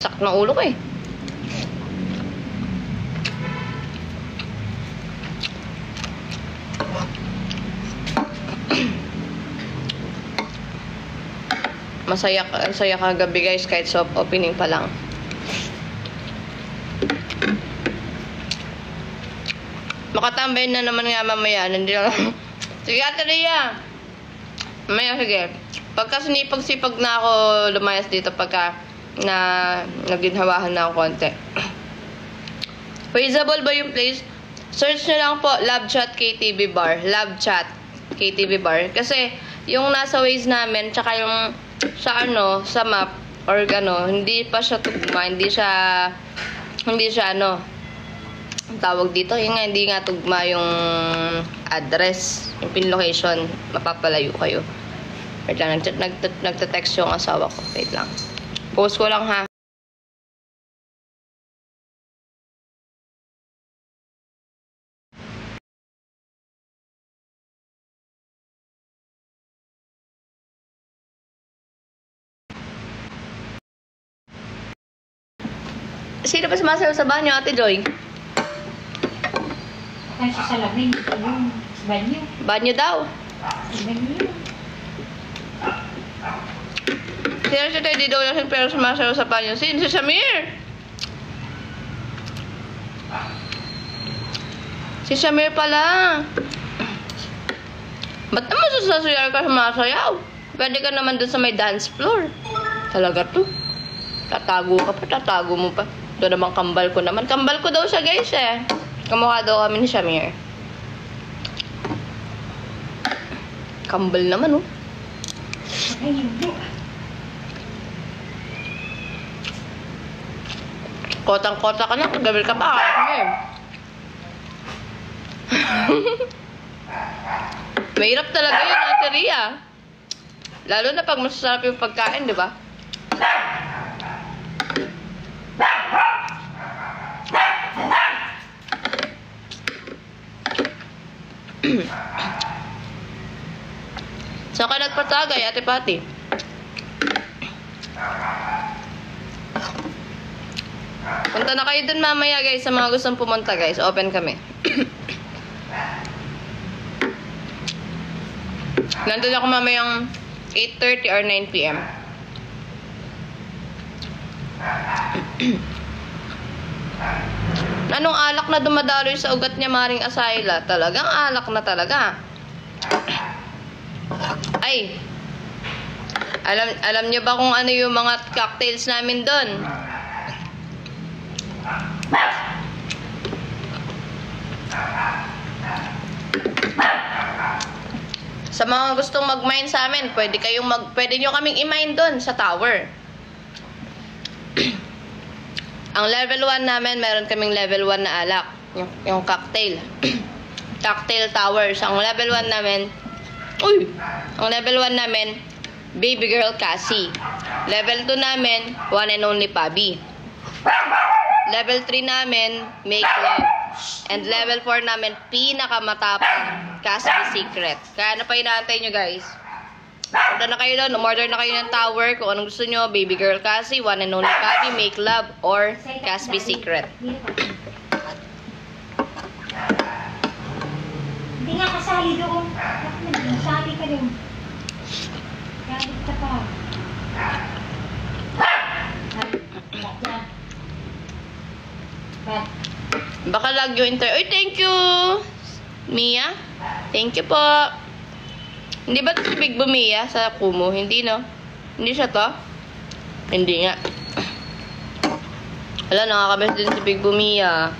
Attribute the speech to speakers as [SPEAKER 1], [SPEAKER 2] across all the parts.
[SPEAKER 1] Sak ng ulo ko eh. Masaya kagabi guys, kahit soft opening pa lang. Makatambay na naman nga mamaya. Sige, Ate Rhea. Mamaya, sige. Pagka sinipag-sipag na ako lumayas dito, pagka naginhawahan na ako konti. Feasible ba yung place? Search nyo lang po, Love Chat KTV Bar. Love Chat KTV Bar. Kasi, yung nasa Waze namin, tsaka yung sa map, or hindi pa siya tugma, hindi siya ang tawag dito, yung hindi nga tugma yung address, yung pin location, mapapalayo kayo. Wait lang, nagte-text yung asawa ko. Wait lang. Post ko lang ha. Sino pa sumasayaw sa banyo, Ate Joy?
[SPEAKER 2] Kasi sa lamig, yung banyo.
[SPEAKER 1] Banyo daw.
[SPEAKER 2] Banyo.
[SPEAKER 1] Sino siya tayo, di daw lang pero sumasayaw sa banyo. Si Shamir! Si Shamir pala. Ba't naman sumasayaw ka sumasayaw? Pwede ka naman dun sa may dance floor. Talaga to. Tatago ka pa, tatago mo pa. Ito naman kambal ko naman. Kambal ko daw siya guys eh. Kamukha daw kami ni Shamir. Kambal naman oh.
[SPEAKER 2] Ay, hindi.
[SPEAKER 1] Kotang-kota ka na, kagabil ka pa. Shamir. Mahirap talaga yun, Ate Rhea. Lalo na pag masasarap yung pagkain, di ba? Saan ka nagpatagay, Ate Patty? Punta na kayo dun mamaya guys, sa mga gustong pumunta guys. Open kami. Nandun ako mamayang 8:30 or 9 PM. Anong alak na dumadaloy sa ugat niya, Maring Asayla? Talagang alak na talaga. Ay, alam niyo ba kung ano yung mga cocktails namin doon? Sa mga gustong mag-mine sa amin, pwede nyo kaming i-mine doon sa tower. Ang level 1 namin, meron kaming level 1 na alak. Yung cocktail. Cocktail towers. Ang level 1 namin, Baby Girl Cassie. Level 2 namin, One and Only Pabi. Level 3 namin, Make Love. And level 4 namin, pinakamatapang, Cassie Secret. Kaya ano pa inaantay nyo guys? Punta na kayo doon, umorder na kayo ng tower kung anong gusto nyo. Baby Girl Cassie, One and Only Pabi, Make Love, or Cassie Secret.
[SPEAKER 2] Hindi nga kasali doon. Kasali ka doon. Galit ka pa.
[SPEAKER 1] Baka lag yung Uy, thank you! Mia? Thank you po. Hindi ba ito si Big Bo Mia sa Kumu? Hindi, no? Hindi siya to? Hindi nga. Wala, nakakabes din si Big Bo Mia.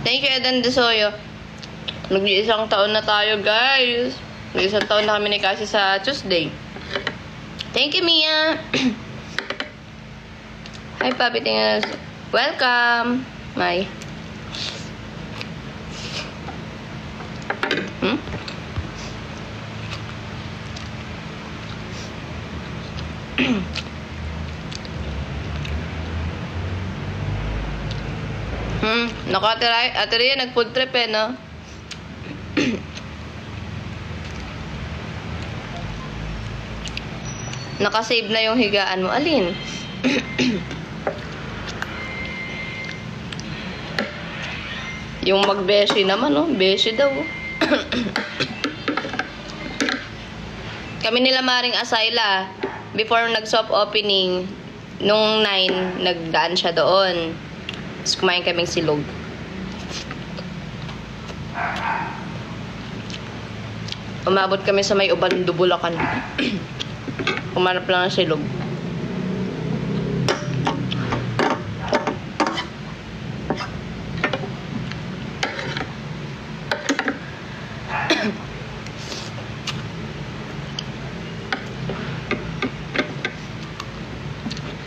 [SPEAKER 1] Thank you, Eden Desoyo. Nag-iisang taon na tayo, guys. Nag-iisang taon na kami ni Cassie sa Tuesday. Thank you, Mia. Hi, Papi. Welcome. May. Naku, Ate Rhea, nag-food trip eh, no? Nakasave na yung higaan mo. Alin? Yung mag-beshi naman, no? Beshi daw. Kami nila Maring Asayla, before nag-soft opening, nung 9, nagdaan siya doon. Tapos kumain kaming silog. Umabot kami sa may Uban, Bulacan. Kumanap lang ng silog.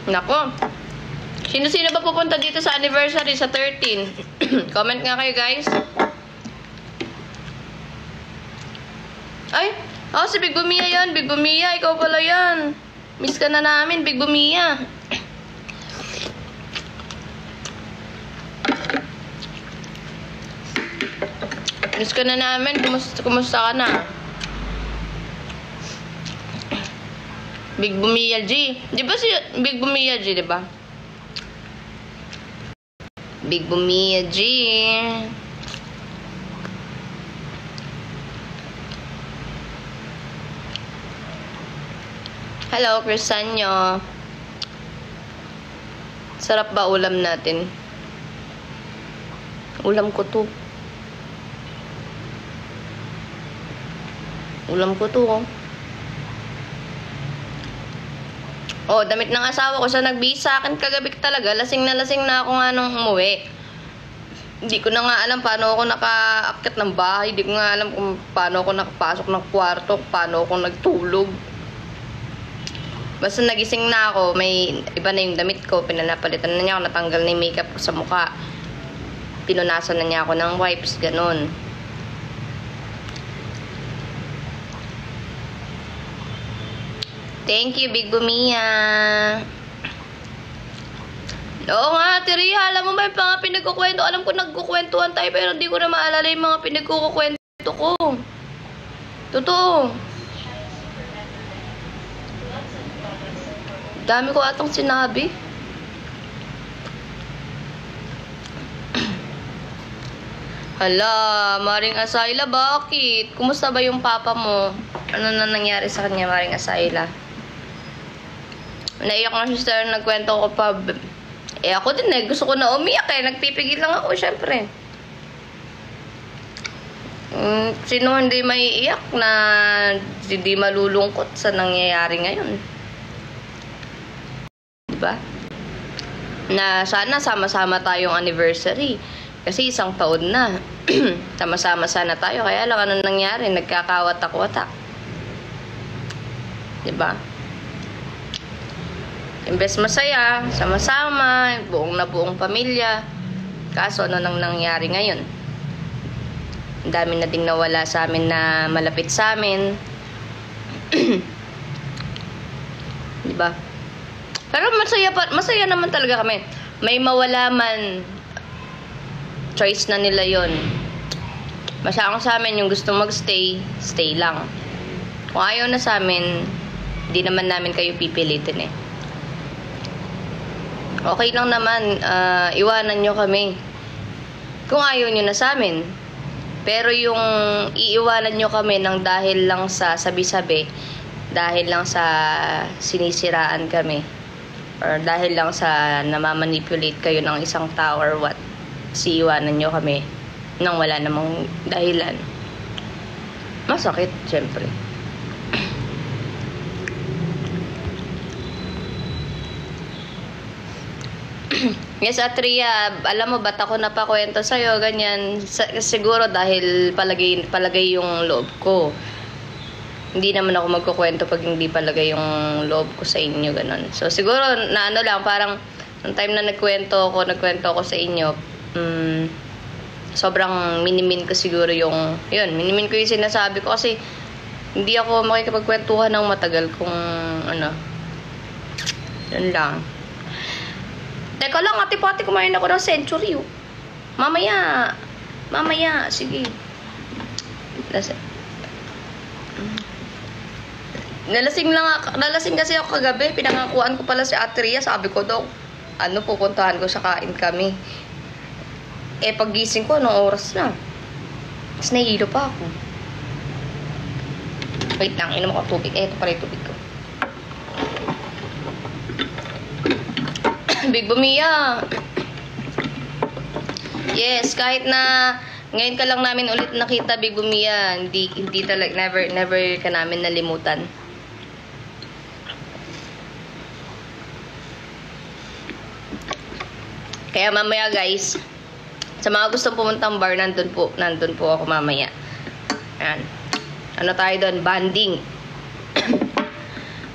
[SPEAKER 1] Nako. Sino-sino ba pupunta dito sa anniversary sa 13? Comment nga kayo, guys. Ay, si Big Bumia yan. Big Bumia, ikaw pala yan. Miss ka na namin, Big Bumia. Miss ka na namin. Kumusta ka na? Big Bumia G. Di ba si Big Bumia G, di ba? Big Bumia G. Hello, Crisanyo. Sarap ba ulam natin? Ulam ko to. Ulam ko to, oh. Oh, damit ng asawa ko. Siya nagbihis sa akin kagabi talaga. Lasing na ako nga nung umuwi. Hindi ko na nga alam paano ako nakaakyat ng bahay. Hindi ko nga alam kung paano ako nakapasok ng kwarto. Paano ako nagtulog. Basta nagising na ako. May iba na yung damit ko. Pinanapalitan na niya ako. Natanggal na yung makeup ko sa mukha. Pinunasan na niya ako ng wipes. Ganon. Thank you, Big Bumia. Oo nga, Ate Rhea, alam mo ba yung mga pinagkukwento? Alam ko nagkukwentuhan tayo, pero hindi ko na maalala yung mga pinagkukwento ko. Totoo. Dami ko atang sinabi. Hala, Maring Asayla, bakit? Kumusta ba yung papa mo? Ano na nangyari sa kanya, Maring Asayla? Naiyak na siya, nagkwento ko pa. Eh ako din eh, gusto ko na umiyak eh. Nagpipigil lang ako, syempre. Sino hindi maiiyak na hindi malulungkot sa nangyayari ngayon? Diba? Na sana sama-sama tayong anniversary. Kasi 1 taon na. Sama-sama sana tayo. Kaya lang ano nangyari, nagkakawatak-watak. Diba? Imbes masaya, sama-sama, buong na buong pamilya. Kaso ano nang nangyari ngayon? Ang dami na ding nawala sa amin na malapit sa amin. Diba? Pero masaya naman talaga kami. May mawala man, choice na nila yon. Masyadong sa amin yung gusto magstay, stay lang. Kung ayaw na sa amin, di naman namin kayo pipilitin eh. Okay lang naman, iwanan nyo kami. Kung ayaw nyo na sa amin. Pero yung iiwanan nyo kami ng dahil lang sa sabi-sabi, dahil lang sa sinisiraan kami, or dahil lang sa namamanipulate kayo ng isang tao or what, iwanan nyo kami nang wala namang dahilan. Masakit, syempre. Yes, Ate Rhea, alam mo ba't ako napakwento sa'yo, ganyan. Siguro dahil palagay yung loob ko. Hindi naman ako magkukwento pag hindi palagay yung loob ko sa inyo, ganon. So, siguro, na ano lang, parang, nung time na nagkwento ako sa inyo, sobrang minimin ko siguro minimin ko yung sinasabi ko kasi, hindi ako makikipagkwentuhan ng matagal kung, yun lang. Teka lang, ate pati kumain ako ng century, oh. Mamaya. Mamaya. Sige. Nalasing kasi ako kagabi. Pinangakuan ko pala si Ate Ria. Sabi ko daw, pupuntahan ko siya, kain kami. Paggising ko, anong oras na? Tapos nahihilo pa ako. Wait lang, inom ako tubig. Ito pala yung tubig ko. Big Bumia. Yes, kahit na ngayon ka lang namin ulit nakita, Big Bumia, hindi talaga, never ka namin nalimutan. Kaya mamaya guys, sa mga gustong pumuntang bar, nandun po ako mamaya. Ayan. Ano tayo doon? Banding.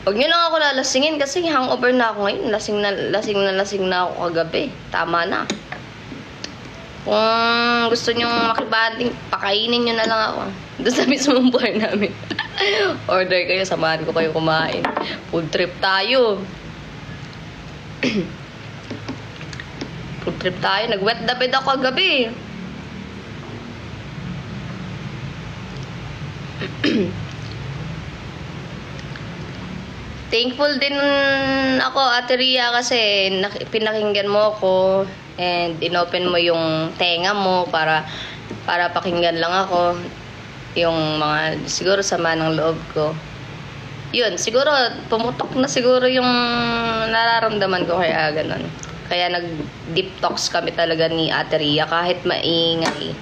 [SPEAKER 1] Huwag nyo lang ako lalasingin kasi hangover na ako ngayon. Lasing na ako kagabi. Tama na. Kung gusto nyo makibanding, pakainin nyo na lang ako. Doon sa mismong bar namin. Order kayo, samahan ko kayo kumain. Food trip tayo. Food trip tayo. Nag-wet the bed ako kagabi. Thankful din ako, Ate Ria, kasi pinakinggan mo ako and inopen mo yung tenga mo para pakinggan lang ako yung mga siguro sama ng loob ko. Yun, siguro pumutok na siguro yung nararamdaman ko, kaya ganun. Kaya nag-deep talks kami talaga ni Ate Ria kahit maingay.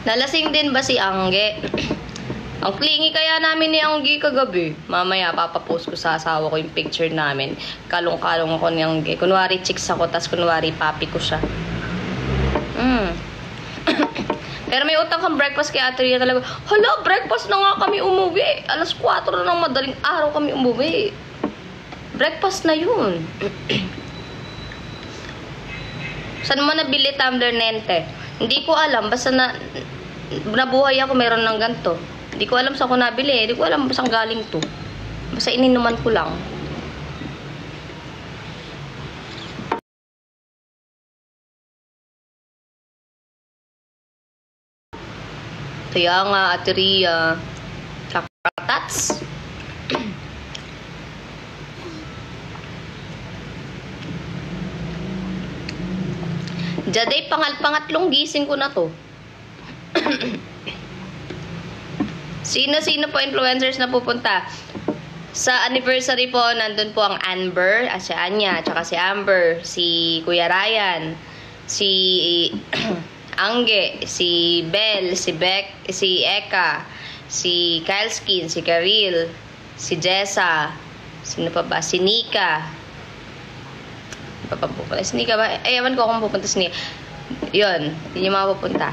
[SPEAKER 1] Nalasing din ba si Angge? Ang clingy kaya namin ni Angge kagabi. Mamaya papapost ko sa asawa ko yung picture namin. Kalong-kalong ako ni Angge. Kunwari chicks ako, tas kunwari papi ko siya. Pero may utang kang breakfast kay Ate Ria talaga. Hala, breakfast na nga kami umuwi. Alas 4 na ng madaling araw kami umuwi. Breakfast na yun. Saan mo nabili tumbler nente? Hindi ko alam. Basta nabuhay ako meron ng ganito. Hindi ko alam saan ko nabili. Hindi ko alam saan galing to. Basta ininuman ko lang. Kaya nga, Ate Ria. Kakatats. Jaday, pangatlong gising ko na to. Sino po influencers na pupunta? Sa anniversary po, nandun po ang Amber, si Anya, tsaka si Amber, si Kuya Ryan, si Angge, si Belle, si Beck, si Eka, si Kyle Skin, si Karil, si Jessa, sino pa ba? Si Nika. Papapupunta. Si Nika ba? Ay, ewan ko kung pupunta si Nika. Yun, yun yung mga pupunta.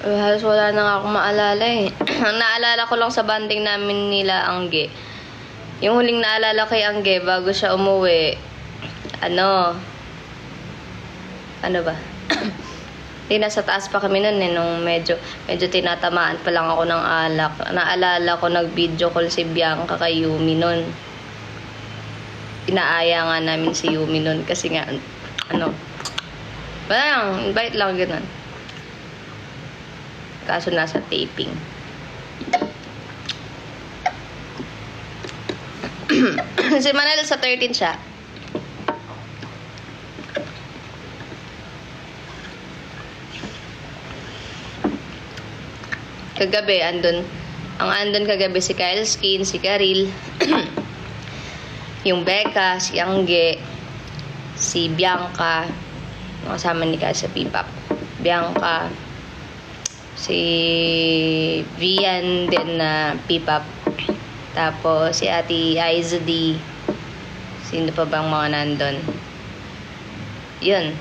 [SPEAKER 1] Halos wala na nga akong maalala eh. Ang naalala ko lang sa banding namin nila Angge. Yung huling naalala kay Angge bago siya umuwi. Ano ba? Di nasa taas pa kami nun eh, nung medyo tinatamaan pa lang ako ng alak. Naalala ko nag-video call si Bianca kay Yumi nun. Inaaya nga namin si Yumi nun kasi nga, wala lang, invite lang ganun. Kaso nasa taping. Si Manel sa 13 siya. Kagabi, andun kagabi si Kyle Skin, si Karil, yung Becca, si Angge, si Bianca, kasama ni Kyle sa P-pop. Bianca, si Vian din na P-pop. Tapos si Ate Aiza D. Sino pa bang mga nandun? Yun.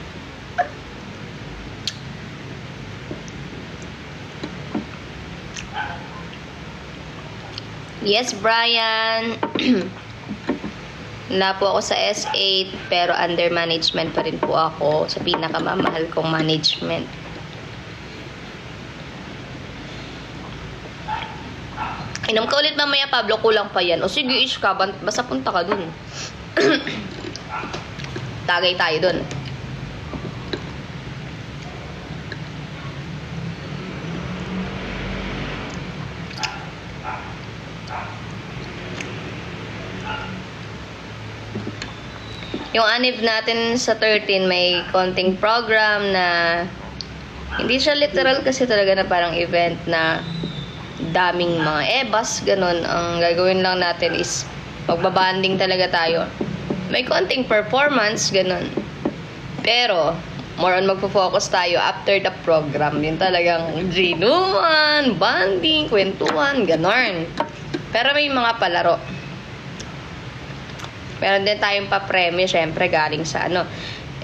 [SPEAKER 1] Yes, Brian. Na po ako sa S8 pero under management pa rin po ako sa pinakamamahal kong management. Inom ka ulit mamaya, Pablo, kulang pa yan. O sige, ish ka, basta punta ka dun. Tagay tayo dun. Yung anniv natin sa 13, may konting program na hindi siya literal kasi talaga na parang event na daming mga ebas, ganun. Ang gagawin lang natin is magbabanding talaga tayo. May konting performance, ganun. Pero, more on magpo-focus tayo after the program. Yung talagang ginuman, banding, kwentuhan, ganun. Pero may mga palaro. Meron din tayong pa-premyo, syempre, galing sa ano.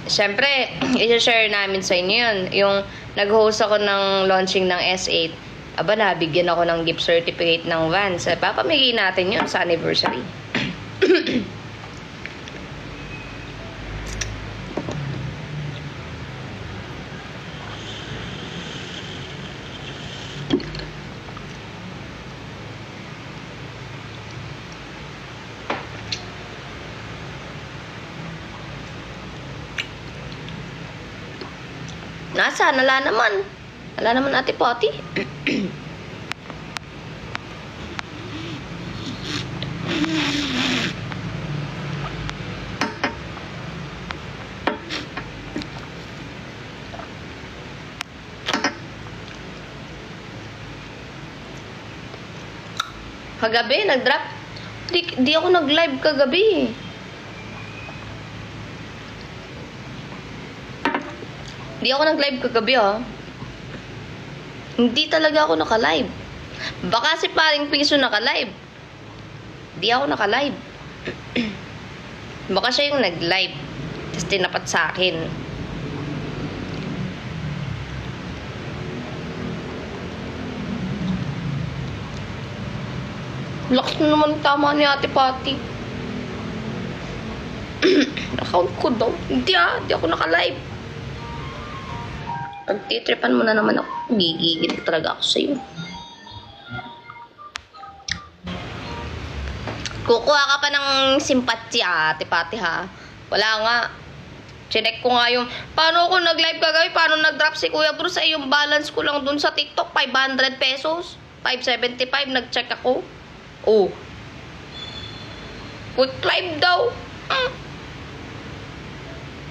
[SPEAKER 1] Syempre, i-share namin sa inyo yun. Yung nag-host ako ng launching ng S8, aba, nabigyan ako ng gift certificate ng Vans. Papamigay natin yun sa anniversary. Nasaan? Wala naman. Wala naman Ate Pati. Kagabi, nag-drop. Di ako nag-live kagabi. Di ako nag-live kagabi, ha. Hindi talaga ako naka-live. Baka si Paring Piso naka-live. Di ako naka-live. Baka siya yung nag-live. Tapos tinapat sa akin. Lakas na naman tama ni Ate Pati. Account ko daw. Hindi ako naka-live. Pagtitripan mo na naman ako, gigigil talaga ako sa'yo. Kukuha ka pa ng simpatya, Ate Pati, ha? Wala nga. Chinek ko nga yung, paano ako nag-live kagabi? Paano nag-drop si Kuya Bruce? Ay, yung balance ko lang dun sa TikTok, 500 pesos. 575, nag-check ako. Oh. Quick live daw.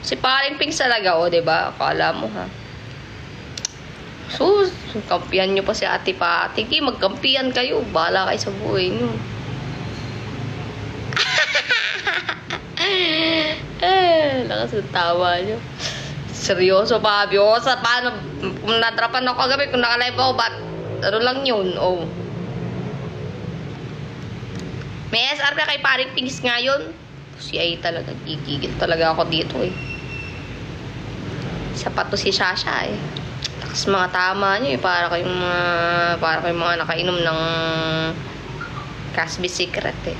[SPEAKER 1] Si Paring Pings talaga, diba? Akala mo, ha? So, kampihan nyo pa si Ate Pati. Magkampihan kayo. Bahala kayo sa buhay nyo. Lakas ng tawa nyo. Seryoso, Fabio. Paano? Kung natrapan ako kagabi, kung nakalive ako, ano lang yun? Oh. May SR ka kay Paring Pings ngayon. Si ay talaga. Gigigil talaga ako dito, eh. Sapat to si Sasha, eh. Tapos mga tama nyo, eh. Para kayong mga nakainom ng Casby Secret, eh.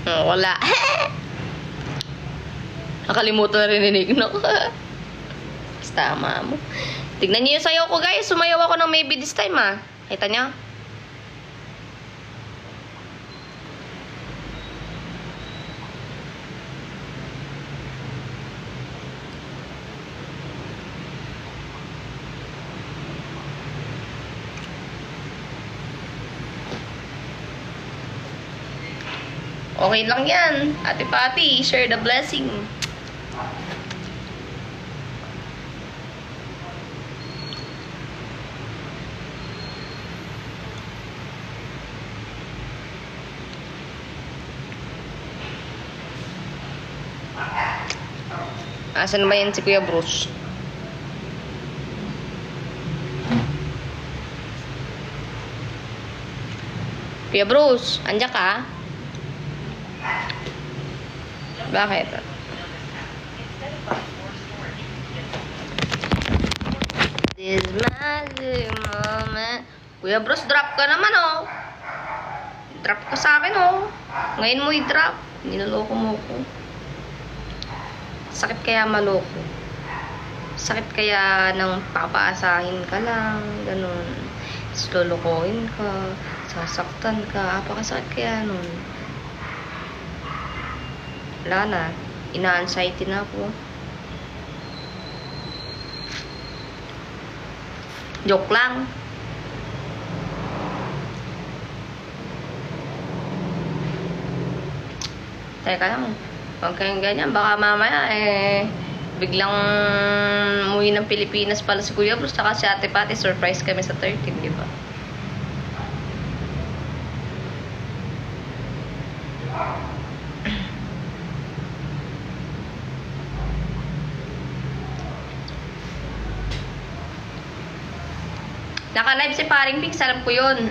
[SPEAKER 1] Wala. Nakalimutan na rinig, no? Basta tama mo. Tignan niyo yung sayaw ko, guys. Sumayaw ako ng maybe this time, ah. Kita niyo? Okay lang yan. Ate Pati, share the blessing. Asan ba yan si Kuya Bruce? Kuya Bruce, andyan ka? Bakit? This magic moment. Kuya Bruce, drop ka naman, oh. Drop ka sa akin, oh. Ngayon mo i-drop. Niloloko mo ko. Sakit kaya maloko. Sakit kaya ng papaasahin ka lang, ganun. Lulukohin ka, sasaktan ka, apakasakit kaya nun. Wala na, ina-anxiety na ako. Joke lang. Teka lang, huwag kayong ganyan. Baka mamaya, biglang umuwi ng Pilipinas pala si Kuya Bruce, tsaka si Ate Pati, surprise kami sa 13, di ba? Naka-live si Paring Pix, alam ko yun.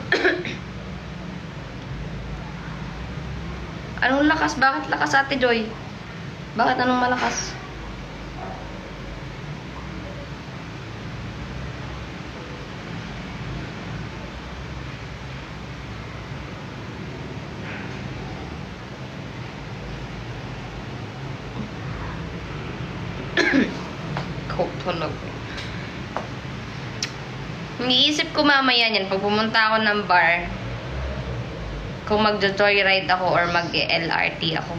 [SPEAKER 1] Anong lakas? Bakit lakas, Ate Joy? Bakit anong malakas? Coke tulog. Iniisip ko mamaya niyan, pag pumunta ako ng bar, kung mag-joyride ako or mag-LRT ako.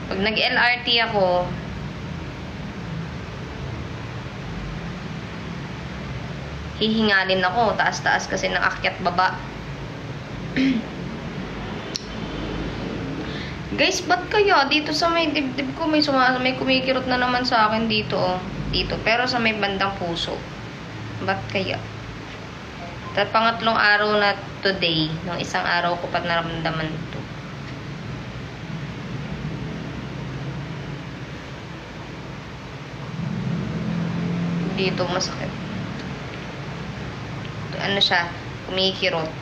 [SPEAKER 1] Pag nag-LRT ako, hihingalin ako, taas-taas kasi ng akyat baba. Guys, ba't kaya dito sa may dibdib ko may kumikirot na naman sa akin dito, oh. Dito, pero sa may bandang puso. Ba't kaya? At pangatlong araw na today, ng isang araw ko pa naramdaman ito. Dito masakit. Ano siya? Kumikirot.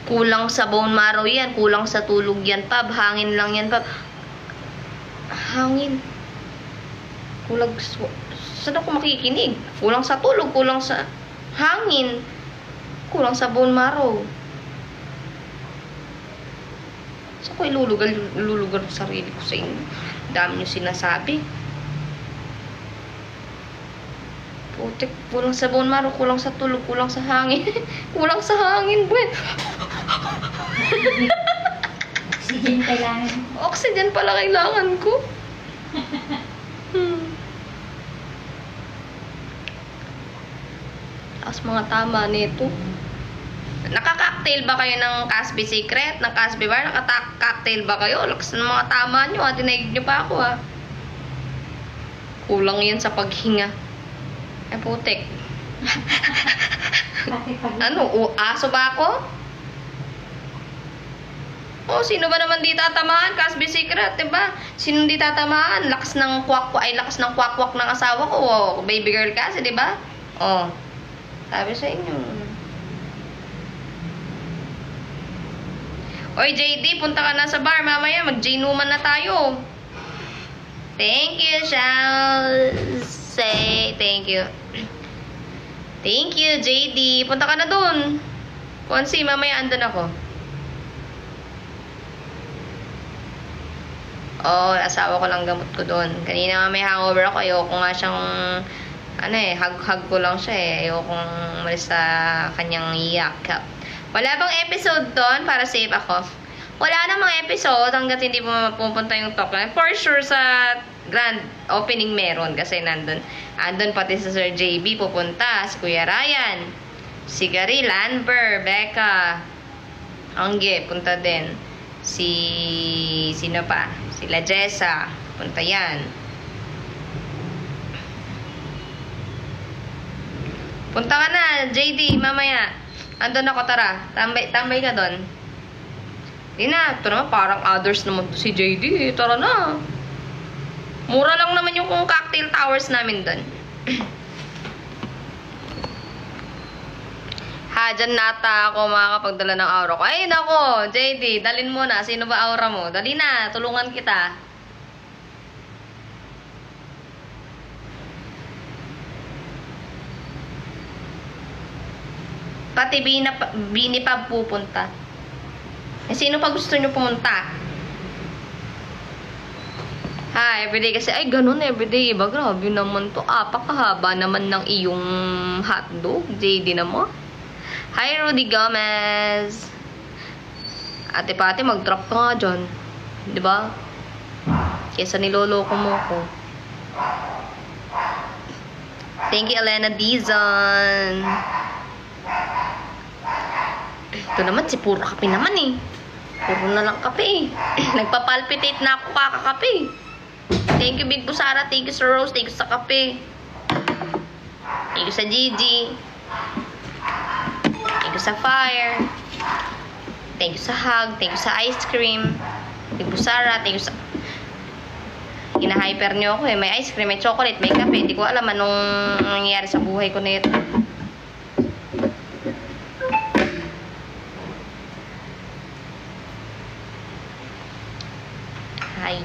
[SPEAKER 1] Kulang sa bone marrow yan. Kulang sa tulog yan, Pab. Hangin lang yan, Pab. Hangin. Kulang. Saan ako makikinig? Kulang sa tulog. Kulang sa hangin. Kulang sa bone marrow. Saan ko ilulugar sa sarili ko sa inyo? Dami nyo sinasabi. Putik. Kulang sa bone marrow. Kulang sa tulog. Kulang sa hangin. Kulang sa hangin, buwan.
[SPEAKER 2] Oxygen kailangan.
[SPEAKER 1] Oxygen pala kailangan ko. As mga tama nito. Nakaka-cocktail ba kayo ng Casby Secret? Ng Casby Bar? Nakaka-cocktail ba kayo? Lakas ng mga tama nyo, ha? Dinaig nyo pa ako, ha? Kulang yan sa paghinga. Ay, putik. Ano? Aso ba ako? Oh, sino ba naman di tatamaan? Casby Secret, diba? Sino di tatamaan? Lakas ng kwak-kwak ng asawa ko. Oh, baby girl kasi, diba? Oh. Sabi sa inyo. Oy, JD, punta ka na sa bar. Mamaya, mag-J-Numan na tayo. Thank you, shall say. Thank you. Thank you, JD. Punta ka na dun. Konsi, mamaya andun ako. Oh, asawa ko lang gamot ko doon. Kanina nga may hangover ako. Ayoko nga siyang, hug-hug ko lang siya eh. Ayokong umalis sa kanyang yakap. Wala bang episode doon para safe ako? Wala namang episode hanggat hindi pupunta yung talk line. For sure sa grand opening meron kasi nandun pati sa Sir JB pupunta. Si Kuya Ryan. Si Gary Lanber, Becca. Angge, punta din. Sino pa? Sila Jessa. Punta yan. Punta ka na, JD, mamaya. Andun ako, tara. Tambay ka doon. Di na. Ito naman, parang others naman to si JD. Tara na. Mura lang naman yung cocktail towers namin doon. Ha, dyan nata ako makakapagdala ng aura ko. Ay, nako, JD, dalin mo na. Sino ba aura mo? Dali na, tulungan kita. Pati Bini pa pupunta. Eh, sino pa gusto nyo pumunta? Ha, everyday kasi, ay ganun everyday. Iba, grabe naman to. Pakahaba naman ng iyong hotdog. JD naman. Hi, Rudy Gomez. Ate Pati, mag-drop ka nga dyan. Diba? Kesa niloloko mo ko. Thank you, Elena Dizon. Ito naman, si puro kape naman eh. Puro na lang kape eh. Nagpapalpitate na ako kakakape. Thank you, Big Pusara. Thank you, Sir Rose. Thank you sa kape. Thank you sa Gigi. Thank you sa Fire. Thank you sa Hug. Thank you sa ice cream. Big Pusara. Thank you sa... Hina-hyper niyo ako eh. May ice cream, may chocolate, may kape. Hindi ko alam anong nangyayari sa buhay ko na ito. Hi.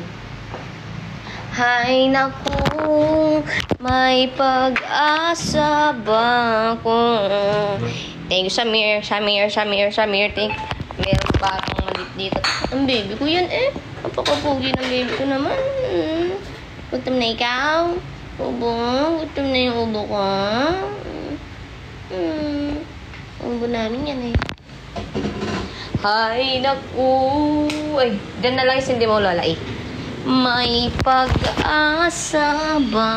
[SPEAKER 1] Hay naku, may pag-asa ba ako? Thank you, Samir. Thank you. Meron pa akong malit dito. Ang baby ko yan eh. Napakapugi ng baby ko naman. Gutom na ikaw? Ubo? Gutom na yung ubo ko? Ubo namin yan eh. Hay naku. Ay, dyan na lang is hindi mo lola eh. May pag-asa ba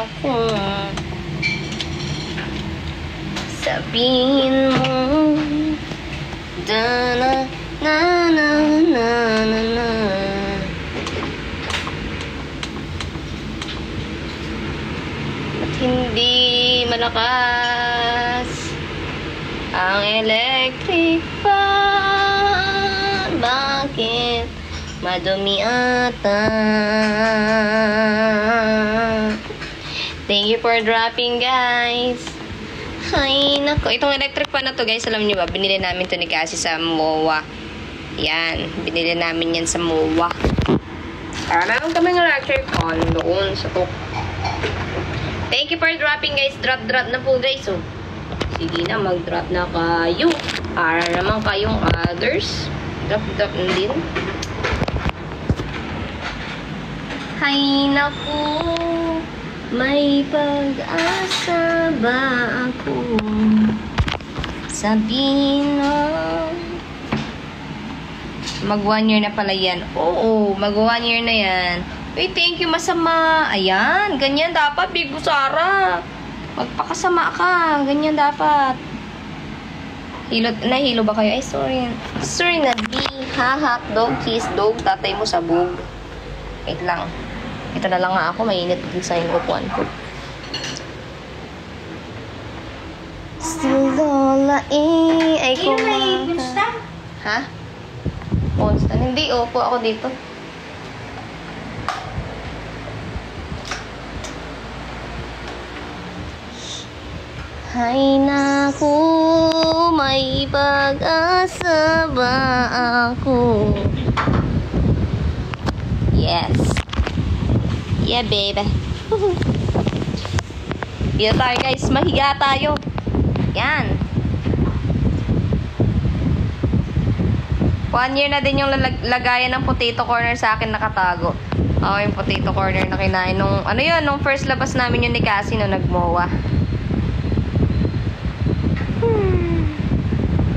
[SPEAKER 1] ako? Sabihin mo da na na na na na. Ba't hindi malakas ang electric fan? Bakit madumi ata? Thank you for dropping, guys. Ay, nako. Itong electric fan na to, guys, alam niyo ba? Binili namin to ni Cassie sa MOA. Yan. Binili namin yan sa MOA. Meron kami ng electric fan doon sa to. Thank you for dropping, guys. Drop na po, guys. So, sige na, mag-drop na kayo. Para naman kayong others. Drop na din. Hay naku, may pag-asa ba ako? Sabihin mo. Mag 1 year na pala yan. Oo, mag 1 year na yan. Wait, thank you, masama. Ayan, ganyan dapat, Big Busara. Magpakasama ka. Ganyan dapat. Nahilo ba kayo? Ay, sorry. Sorry na, B. Ha, hotdog, cheese dog, tatay mo sabog. Wait lang. Ito na lang nga ako, mainit din sa yung upuan ko. Still Lola ay kumaka. Ha? Constant? Hindi, upo ako dito. Hay naku, may pag-asa ba ako? Yes. Yeah, baby. Dito tayo, guys. Mahiga tayo. Yan. 1 year na din yung lagayan ng potato corner sa akin nakatago. Oo, yung potato corner na kinain nung, ano yun, nung first labas namin yun ni Cassie nung nag-MOA.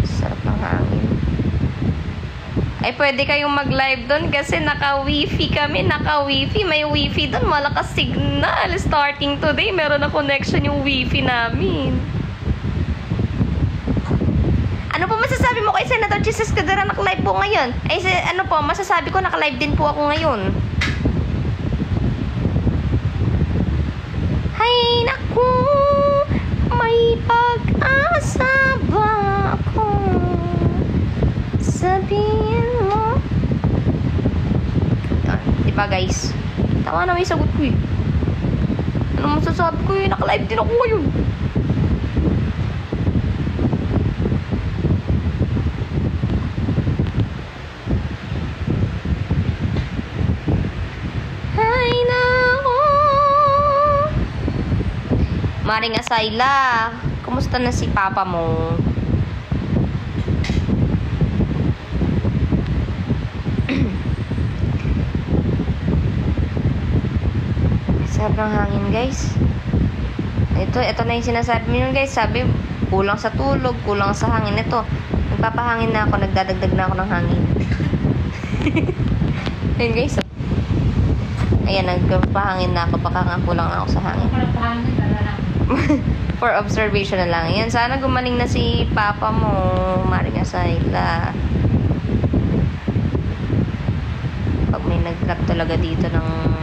[SPEAKER 1] Sarap ng hangin. Ay, pwede kayong mag-live doon kasi naka-wifi kami. Naka-wifi. May wifi doon. Malakas signal. Starting today, meron na connection yung wifi namin. Ano po masasabi mo kay Senator Jesus Cadera? Naka-live po ngayon. Ay, ano po, masasabi ko naka-live din po ako ngayon. Hay, naku, may pag-asa ba ako? Sabihin mo. Diba, guys? Tama na may sagot ko eh. Ano masasabi ko eh? Naka-live din ako ngayon. Maring Asayla, kumusta na si papa mo? Sarap ng hangin, guys. Ito na yung sinasabi mo yun, guys. Sabi, kulang sa tulog, kulang sa hangin. Ito, nagpapahangin na ako, nagdadagdag na ako ng hangin. Ayun, guys. Ayan, nagpapahangin na ako, baka nga kulang na ako sa hangin. For observation na lang. Ayan, sana gumaling na si papa mo, Maring Asayla. Pag may nag-drop talaga dito ng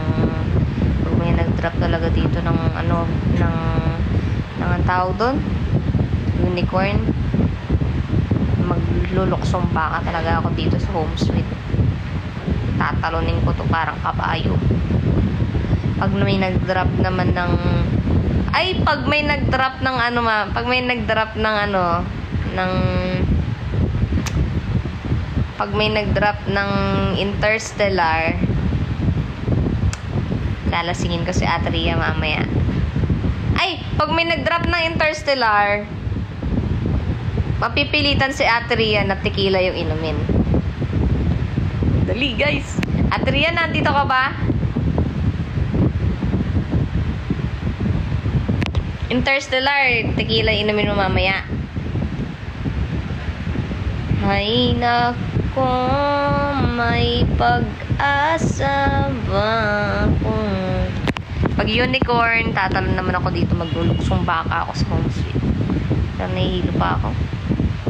[SPEAKER 1] ano, ng ang tawag doon, unicorn, magluluksong baka talaga ako dito sa home sweet. Tatalunin ko to parang kabayo. Pag may nag-drop naman ng pag may nag-drop ng ano pag may nag-drop ng Interstellar, lalasingin ko si Ate Rhea mamaya. Pag may nag-drop ng Interstellar, mapipilitan si Ate Rhea na tequila yung inumin. Dali, guys. Ate Rhea, nandito ka ba? Interstellar, tequila inumin mo mamaya. Ay, nako, may pag-asa ba ako? Pag unicorn, tatalon naman ako dito, magluluksong baka ako sa home sweet. Pero nahihilo pa ako.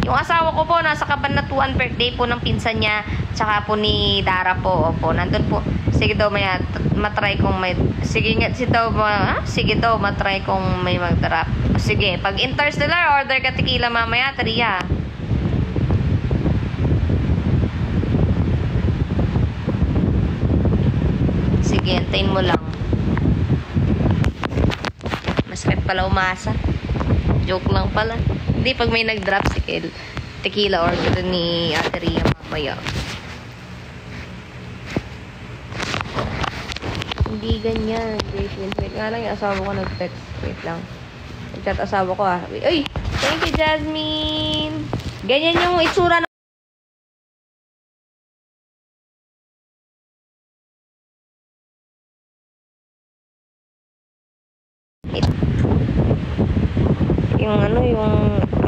[SPEAKER 1] Yung asawa ko po, nasa Kabanatuan, birthday po ng pinsan niya, tsaka po ni Dara po, opo, nandun po. Sige daw, matry kong may, sige daw, matry kong may mag-drop. Sige, pag Interstellar, order ka tequila mamaya, Tria. Sige, antayin mo lang. Masakit pala umasa. Joke lang pala. Hindi, pag may nag-drop si tequila order ni Ate Rhea mamaya. Hindi ganyan. Wait nga lang, yung asawa ko nag-text. Wait lang. Nag-chat asawa ko Ay! Thank you, Jasmine! Ganyan yung itsura ng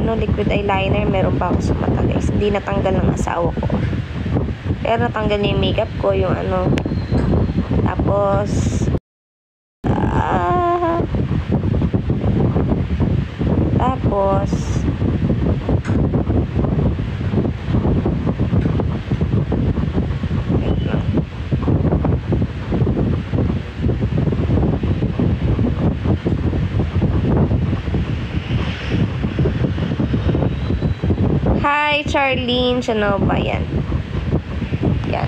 [SPEAKER 1] yung liquid eyeliner, meron pa ako sa mata, guys. Hindi natanggal ng asawa ko. Pero natanggal niya yung makeup ko, yung tapos wait lang. Hi, Charlene. Siya ba yan? Yan.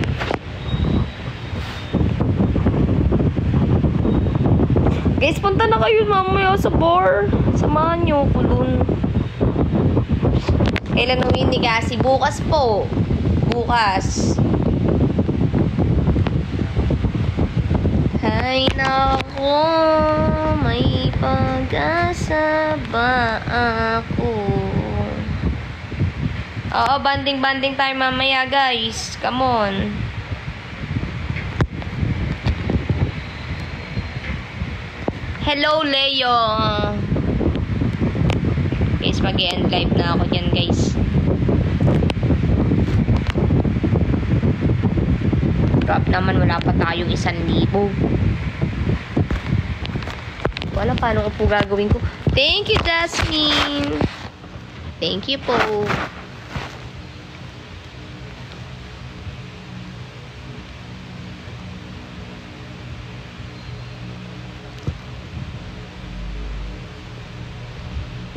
[SPEAKER 1] Guys, punta na kayo mamaya sa bar. Samahan nyo ko dun. Kailan uwi ni Cassie? Bukas po. Bukas. Hay nako, may pag-asa ba ako? Oo, banding tayo mamaya, guys. Come on. Hello, Leo. Guys, mag-end live na ako dyan, guys. Drop naman, wala pa tayong 1,000. Wala paano ko po gagawin ko. Thank you, Jasmine. Thank you po.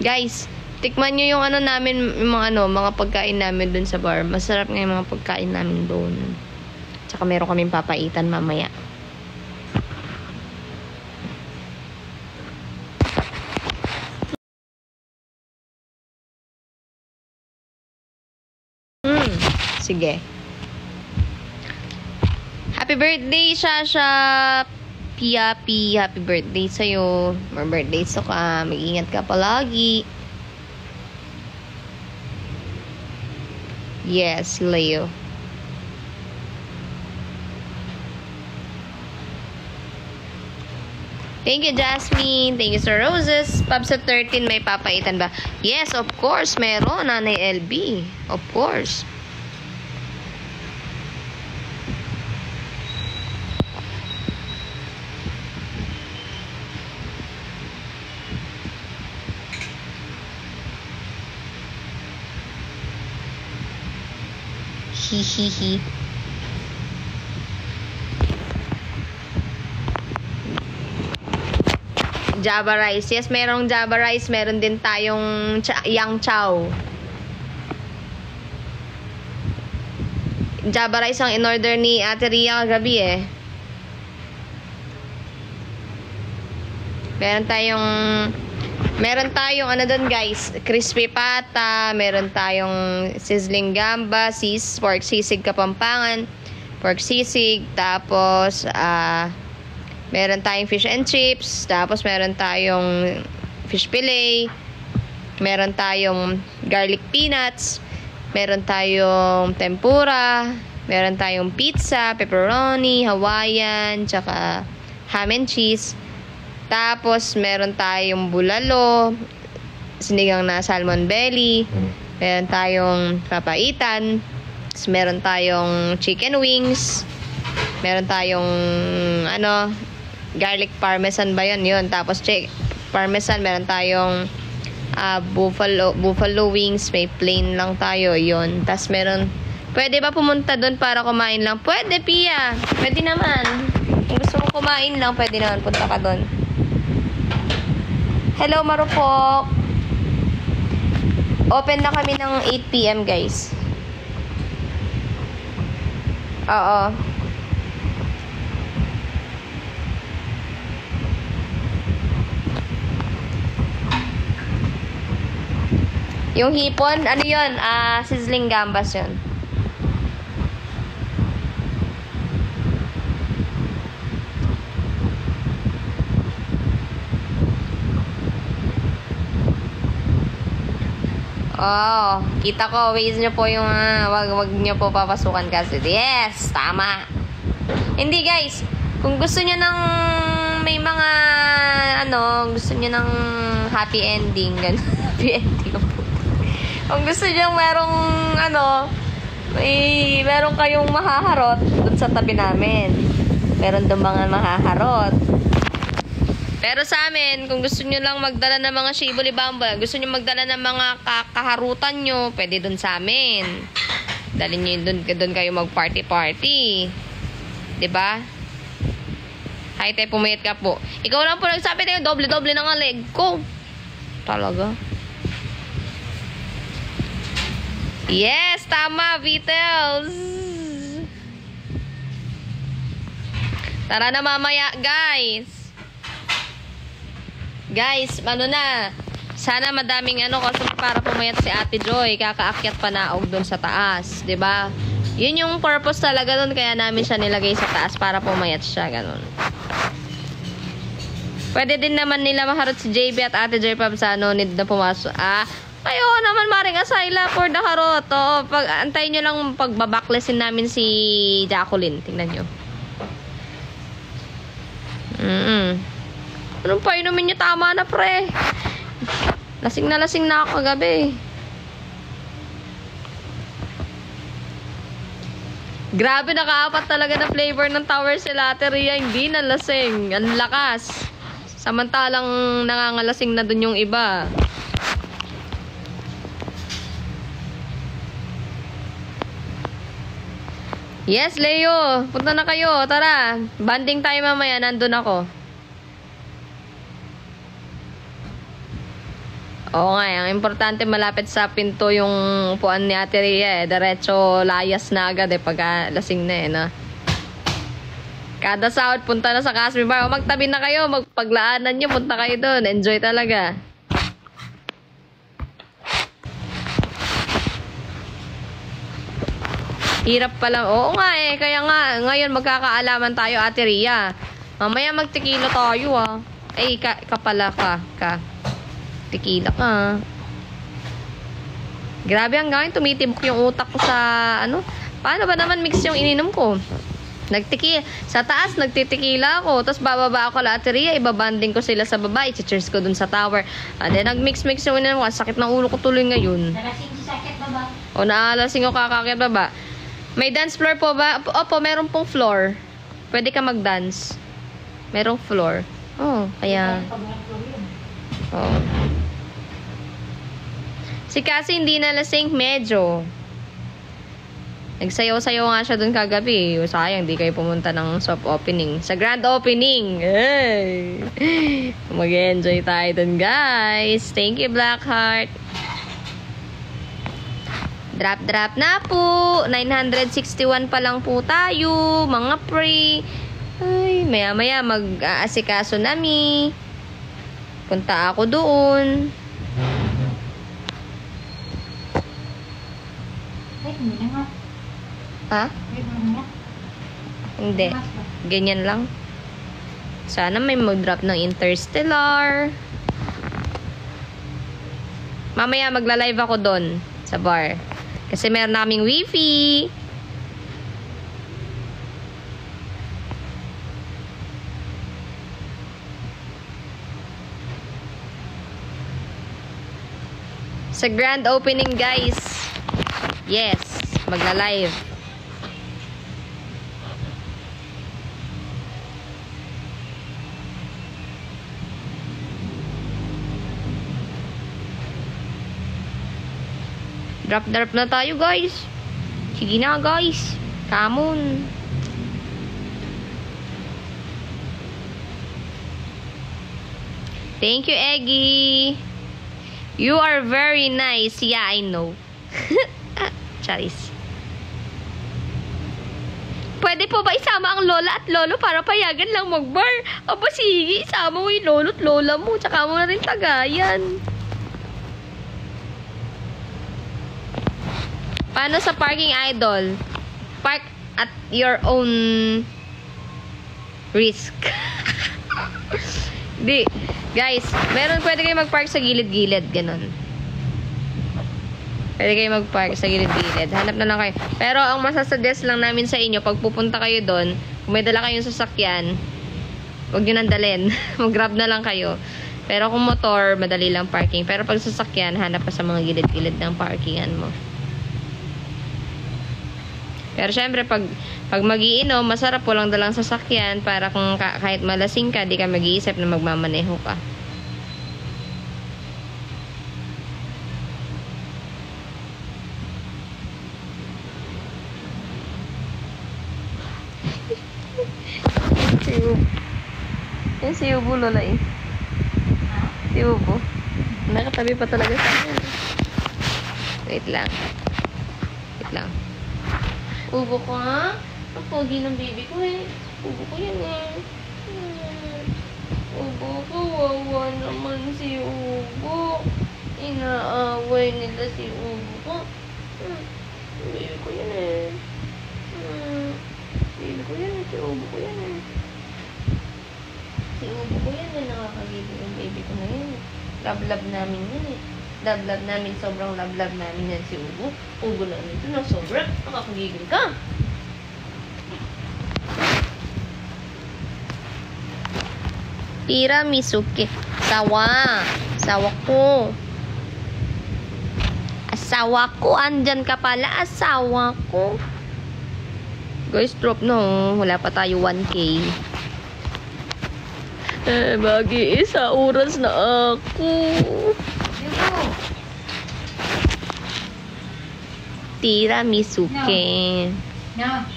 [SPEAKER 1] Guys, tikman nyo yung namin, yung mga pagkain namin dun sa bar. Masarap nga yung mga pagkain namin doon. Tsaka meron kaming papaitan mamaya. Sige. Happy birthday, Shasha! Happy birthday sa'yo. More birthdays ka. Mag-ingat ka palagi. Yes, Leo. Thank you, Jasmine. Thank you, Sir Roses. Pabs at 13, may papaitan ba? Yes, of course, meron, Nanay LB. Of course. Hihihi. Java rice. Yes, merong Java rice. Meron din tayong yang chow. Java rice ang in-order ni Ate Ria kagabi eh. Meron tayong ano doon guys, crispy pata, meron tayong sizzling gamba, pork sisig Kapampangan, pork sisig, tapos meron tayong fish and chips, tapos meron tayong fish fillet, meron tayong garlic peanuts, meron tayong tempura, meron tayong pizza, pepperoni, Hawaiian, tsaka ham and cheese. Tapos, meron tayong bulalo, sinigang na salmon belly, meron tayong papaitan, meron tayong chicken wings, meron tayong, garlic parmesan ba yun? Tapos, parmesan, meron tayong buffalo wings, may plain lang tayo, yun. Tapos, pwede ba pumunta doon para kumain lang? Pwede, Pia. Pwede naman. Kung gusto mo kumain lang, pwede naman, punta ka doon. Hello, Marupok. Open na kami ng 8 PM, guys. Oo. Yung hipon, ano yun? Sizzling gambas yun. Oh, kita ko, ways nyo po yung, wag nyo po papasukan kasi. Yes, tama. Hindi guys, kung gusto nyo ng, may mga, gusto nyo ng happy ending, ganun. Happy ending po. Kung gusto nyo merong, meron kayong mahaharot dun sa tabi namin. Meron doon mga mahaharot. Pero sa amin, kung gusto nyo lang magdala ng mga shibuli bamba, gusto nyo magdala ng mga kaharutan nyo, pwede dun sa amin. Dalhin nyo dun kayo mag-party-party. Diba? Hi, tayo, pumayat ka po. Ikaw lang po nagsabi tayo, doble-doble ng leg ko. Talaga. Yes, tama, Vitals. Tara na mamaya, guys. Guys, sana madaming kasi para pumayat si Ate Joy, kakaakyat pa naog doon sa taas, 'di ba? Yun yung purpose talaga doon, kaya namin siya nilagay sa taas para pumayat siya, ganun. Pwede din naman nila maharot si JB at Ate Joy Pab sa need na pumasok. Kayo naman maring asayla for the harot. Antayin nyo lang pagbabaklesin namin si Jacqueline. Tingnan nyo. Anong pa inumin nyo? Tama na, pre. Lasing na ako kagabi. Grabe, nakaapat talaga na flavor ng tower sila, Ate Ria. Hindi na lasing. Ang lakas. Samantalang nangangalasing na dun yung iba. Yes, Leo. Punta na kayo. Tara. Banding tayo mamaya. Nandun ako. Oo nga, ang importante malapit sa pinto yung upuan ni Ate Ria eh. Diretso layas na agad pag lasing na na. Kada sahod, punta na sa Casmi Bar. O magtabi na kayo, magpaglaanan nyo, punta kayo doon. Enjoy talaga. Hirap pala. Oo nga kaya nga, ngayon magkakaalaman tayo, Ate Ria. Mamaya magtikilo tayo kapala ka. Tequila ka. Grabe hanggang tumitibok yung utak ko sa Paano ba naman mix yung ininom ko? Sa taas, nagtitikila ako. Tapos bababa ako lateria, ibabanding ko sila sa baba. I-cheers ko dun sa tower. And then, nag-mix-mix yung ina. Sakit ng ulo ko tuloy ngayon.
[SPEAKER 2] Nalasing si sakit baba.
[SPEAKER 1] O, naalasing ko kakakit baba. May dance floor po ba? Opo, meron pong floor. Pwede ka mag-dance. Merong floor. Oh, kaya... Oh. Si Cassie hindi nalasing, medyo. Nagsayaw-sayaw nga siya dun kagabi. Sayang, di kayo pumunta ng soft opening. Sa grand opening. Hey! Mag-enjoy tayo dun, guys. Thank you, Blackheart. Drop na po. 961 pa lang po tayo. Mga pre. Ay, maya-maya mag-aasikaso nami. Punta ako doon.
[SPEAKER 2] Ay, hindi na nga.
[SPEAKER 1] Ha? Hindi. Ganyan lang. Sana may mag-drop ng Interstellar. Mamaya magla-live ako doon sa bar. Kasi meron na kaming wifi. Sa grand opening, guys. Yes, magla-live. Drop na tayo, guys. Sige na, guys. Come on. Thank you, Eggy. You are very nice. Yeah, I know. Charis. Pwede po ba isama ang lola at lolo para payagan lang mag-bar? Aba, sige. Isama mo yung lolo at lola mo. Tsaka mo na rin tagayan. Paano sa parking, idol? Park at your own risk. Di. Guys, pwede kayo mag-park sa gilid-gilid. Ganon. Pwede kayo mag-park sa gilid-gilid. Hanap na lang kayo. Pero ang masasuggest lang namin sa inyo, pag pupunta kayo doon, kung may dala kayong sasakyan, huwag nyo nang dalhin. Mag-grab na lang kayo. Pero kung motor, madali lang parking. Pero pag sasakyan, hanap pa sa mga gilid-gilid ng parkingan mo. Pero syempre, pag mag-iinom, masarap po lang dalang sasakyan para kung kahit malasing ka, di ka mag-iisip na magmamaneho ka. Yan si Ubo, lola eh. Si Ubo. Nakatabi pa talaga sa akin. Wait lang. Ubo ko, ha? Ang pogi ng baby ko eh. Ubo ko yan eh. Ubo ko, wawa naman si Ubo. Inaaway nila si Ubo ko. Baby ko yan eh. Baby ko yan eh. Si Ubo ko yan eh. Si Ubo ko yan eh. Nakakagigil yung baby ko na yan. Love namin yan eh. Love namin, sobrang love namin yan si Ubo. Ubo namin ito na sobrang nakakagigil ka. Tiramisu ke. Sawa ko. Asawa ko, andyan ka pala, asawa ko. Guys, drop na oh. Wala pa tayo 1K. Mag-iisa oras na ako. Tiramisu ke.
[SPEAKER 2] No.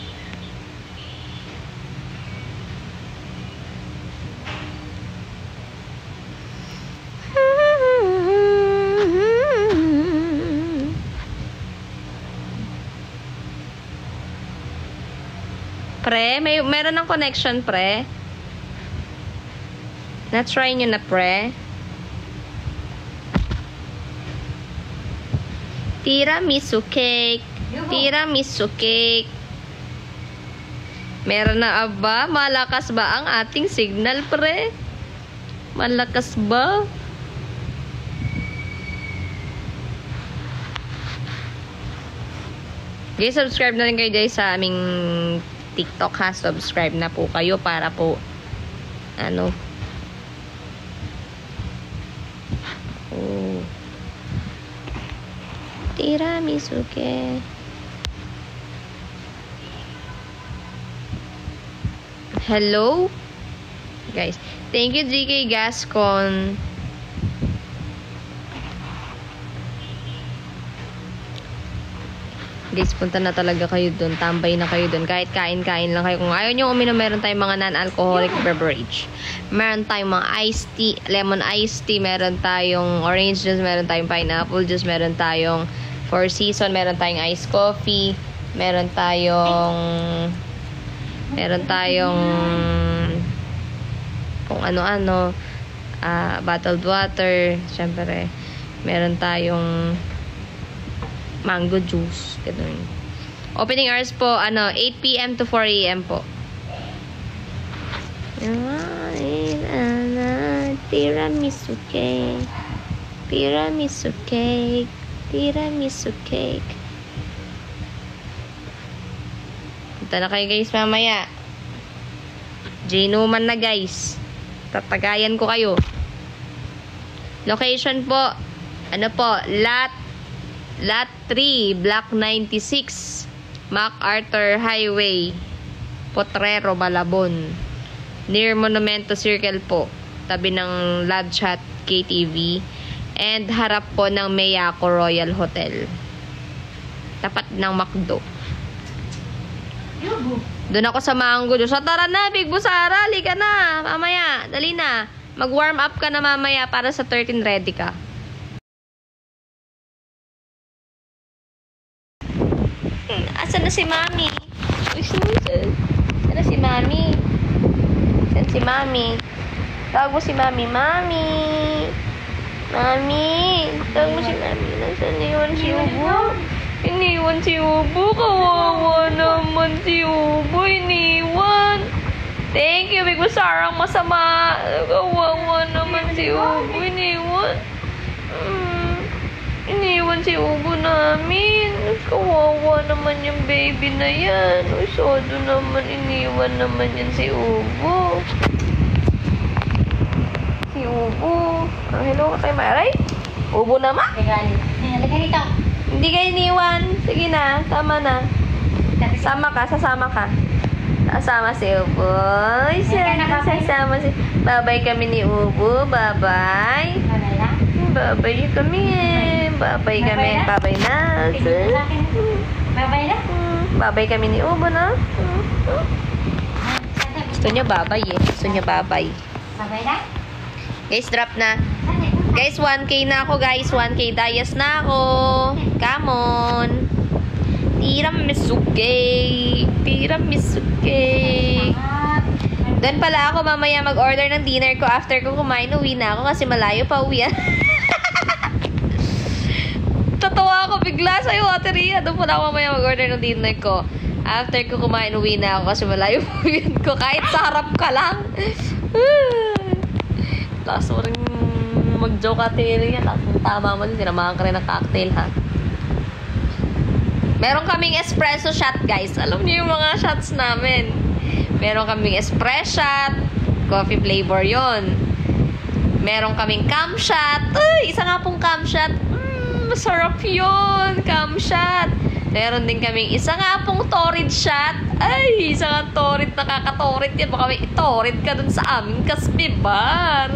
[SPEAKER 1] Pre, meron ng connection, pre. Na-try nyo na, pre. Tiramisu cake. Tiramisu cake. Meron na aba? Malakas ba ang ating signal, pre? Malakas ba? Guys, subscribe na rin kayo guys sa aming TikTok ha. Subscribe na po kayo para po tiramisu ke. Hello? Guys, thank you GK Gascon. Guys, punta na talaga kayo dun. Tambay na kayo dun. Kahit kain-kain lang kayo. Kung ayaw nyo uminom, meron tayong mga non-alcoholic beverage. Meron tayong mga iced tea, lemon iced tea. Meron tayong orange juice. Meron tayong pineapple juice. Meron tayong Four Season. Meron tayong iced coffee. Meron tayong kung ano-ano. Bottled water. Siyempre, meron tayong mango juice. Ganun. Opening hours po, 8 p.m. to 4 a.m. po. Tiramisu cake. Tiramisu cake. Tiramisu cake. Punta na kayo guys mamaya. Ginuman na guys. Tatagayan ko kayo. Location po, Lot 3, Block 96, MacArthur Highway, Potrero, Malabon. Near Monumento Circle po. Tabi ng Love Chat KTV. And harap po ng Miyako Royal Hotel. Tapat ng McDo. Doon ako sa Mango Juice. So, tara na, Big Busara. Halika na. Mamaya. Dali na. Mag-warm up ka na mamaya para sa 13 ready ka. Asan na si Mami? Asan na si Mami? Asan si Mami? Tawag mo si Mami. Mami! Mami! Tawag mo si Mami. Nasaan niwan si Ubo? Iniwan si Ubo. Kawawa naman si Ubo. Iniwan. Thank you, Big Sarang masama. Kawawa naman si Ubo. Iniwan. Iniwan si Ubo namin. Kawawa naman yung baby na yan. Usodo naman. Iniwan naman yan si Ubo. Si Ubo. Hello ka tayo, Maray? Ubo naman?
[SPEAKER 2] Halika dito.
[SPEAKER 1] Hindi kayo iniwan. Sige na. Tama na. Sama ka. Sasama ka. Sasama si Ubo. Sasama si... Babay kami ni Ubo. Babay. Babay kami eh. Babay kami. Babay na.
[SPEAKER 2] Babay na?
[SPEAKER 1] Babay kami ni Ubo na. Gusto niya babay eh. Gusto niya babay.
[SPEAKER 2] Babay na?
[SPEAKER 1] Guys, drop na. Guys, 1K na ako guys. 1K dayas na ako. Come on. Tiramisu cake. Tiramisu cake. Doon pala ako mamaya mag-order ng dinner ko. After ko kumain, uwi na ako kasi malayo pa uwi. Tatawa ako bigla sa'yo, Ate Ria. Doon pala ako mamaya mag-order ng dinner ko. After ko kumain, uwi na ako kasi malayo pa uwi ko. Kahit sa harap ka lang. Tapos mo rin mag-joke, Ate Ria. Tama mo din, sinamahan ka rin ng cocktail, ha? Meron kaming espresso shot, guys. Alam niyo yung mga shots namin. Meron kaming espresso shot. Coffee flavor yon. Meron kaming cam shot. Uy, isa nga pong cam shot. Masarap yun. Cam shot. Meron din kaming isa nga pong torrid shot. Ay, isa nga torrid. Nakaka-torrid yan. Baka may itorid ka dun sa aming Kasbi Bar.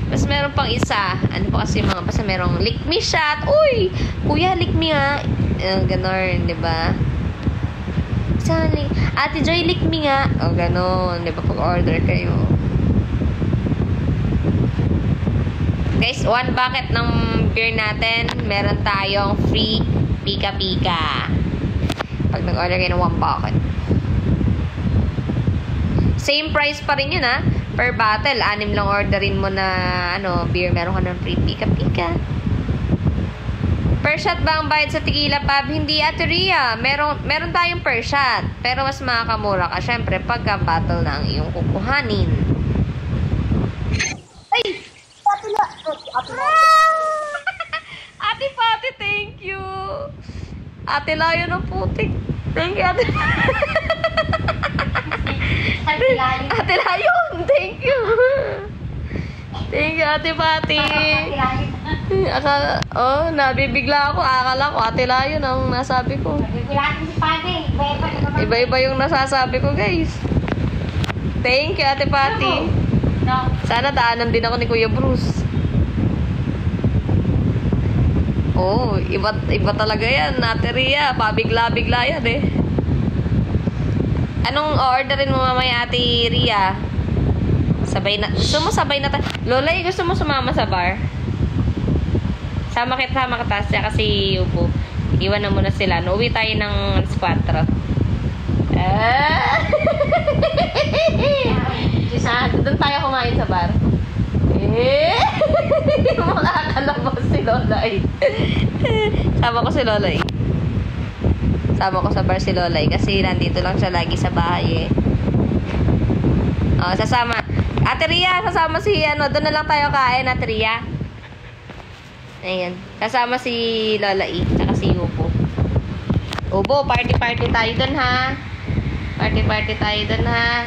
[SPEAKER 1] Mas meron pang isa. Ano pa kasi mga, basta merong lick me shot. Uy, kuya, lick me nga. Ganon, diba? Ate Joy, lick me nga. O, ganon. Diba, pag-order kayo. Guys, 1 bucket ng beer natin, meron tayong free pika-pika. Pag nag-order kayo ng 1 bucket. Same price pa rin yun, ha? Per bottle. 6 lang orderin mo na, beer. Meron ka ng free pika-pika. Per shot ba ang bayad sa tequila pub? Hindi, Ate Ria. Meron tayong per shot. Pero mas makakamura ka, syempre, pagka bottle na ang iyong kukuhanin. Ay! Ate Pati, thank you. Ate Layo ng putik. Thank you, Ate. Ate Layon, thank you. Thank you, Ate Pati. Nabibigla ako. Akala ko, Ate Layon ang nasabi ko. Iba-iba yung nasasabi ko, guys. Thank you, Ate Pati. Sana daanan din ako ni Kuya Bruce. Oh, iba talaga yan, Ate Ria. Pabigla-bigla yan eh. Anong orderin mo mamaya, Ate Ria? Gusto mo sabay na Lola, gusto mo sumama sa bar? Sama kita siya kasi upo. Iwan na muna sila. Uwi tayo ng 4. Doon tayo kumain sa bar. Makakalabas si Lola eh. Sama ko si Lola eh. Sama ko sa bar si Lola eh. Kasi nandito lang siya lagi sa bahay eh. Sasama. Ate Ria, sasama si doon na lang tayo kain, Ate Ria. Ayan. Kasama si Lola E. Tsaka si Ubo. Ubo, party-party tayo doon ha. Party-party tayo doon ha.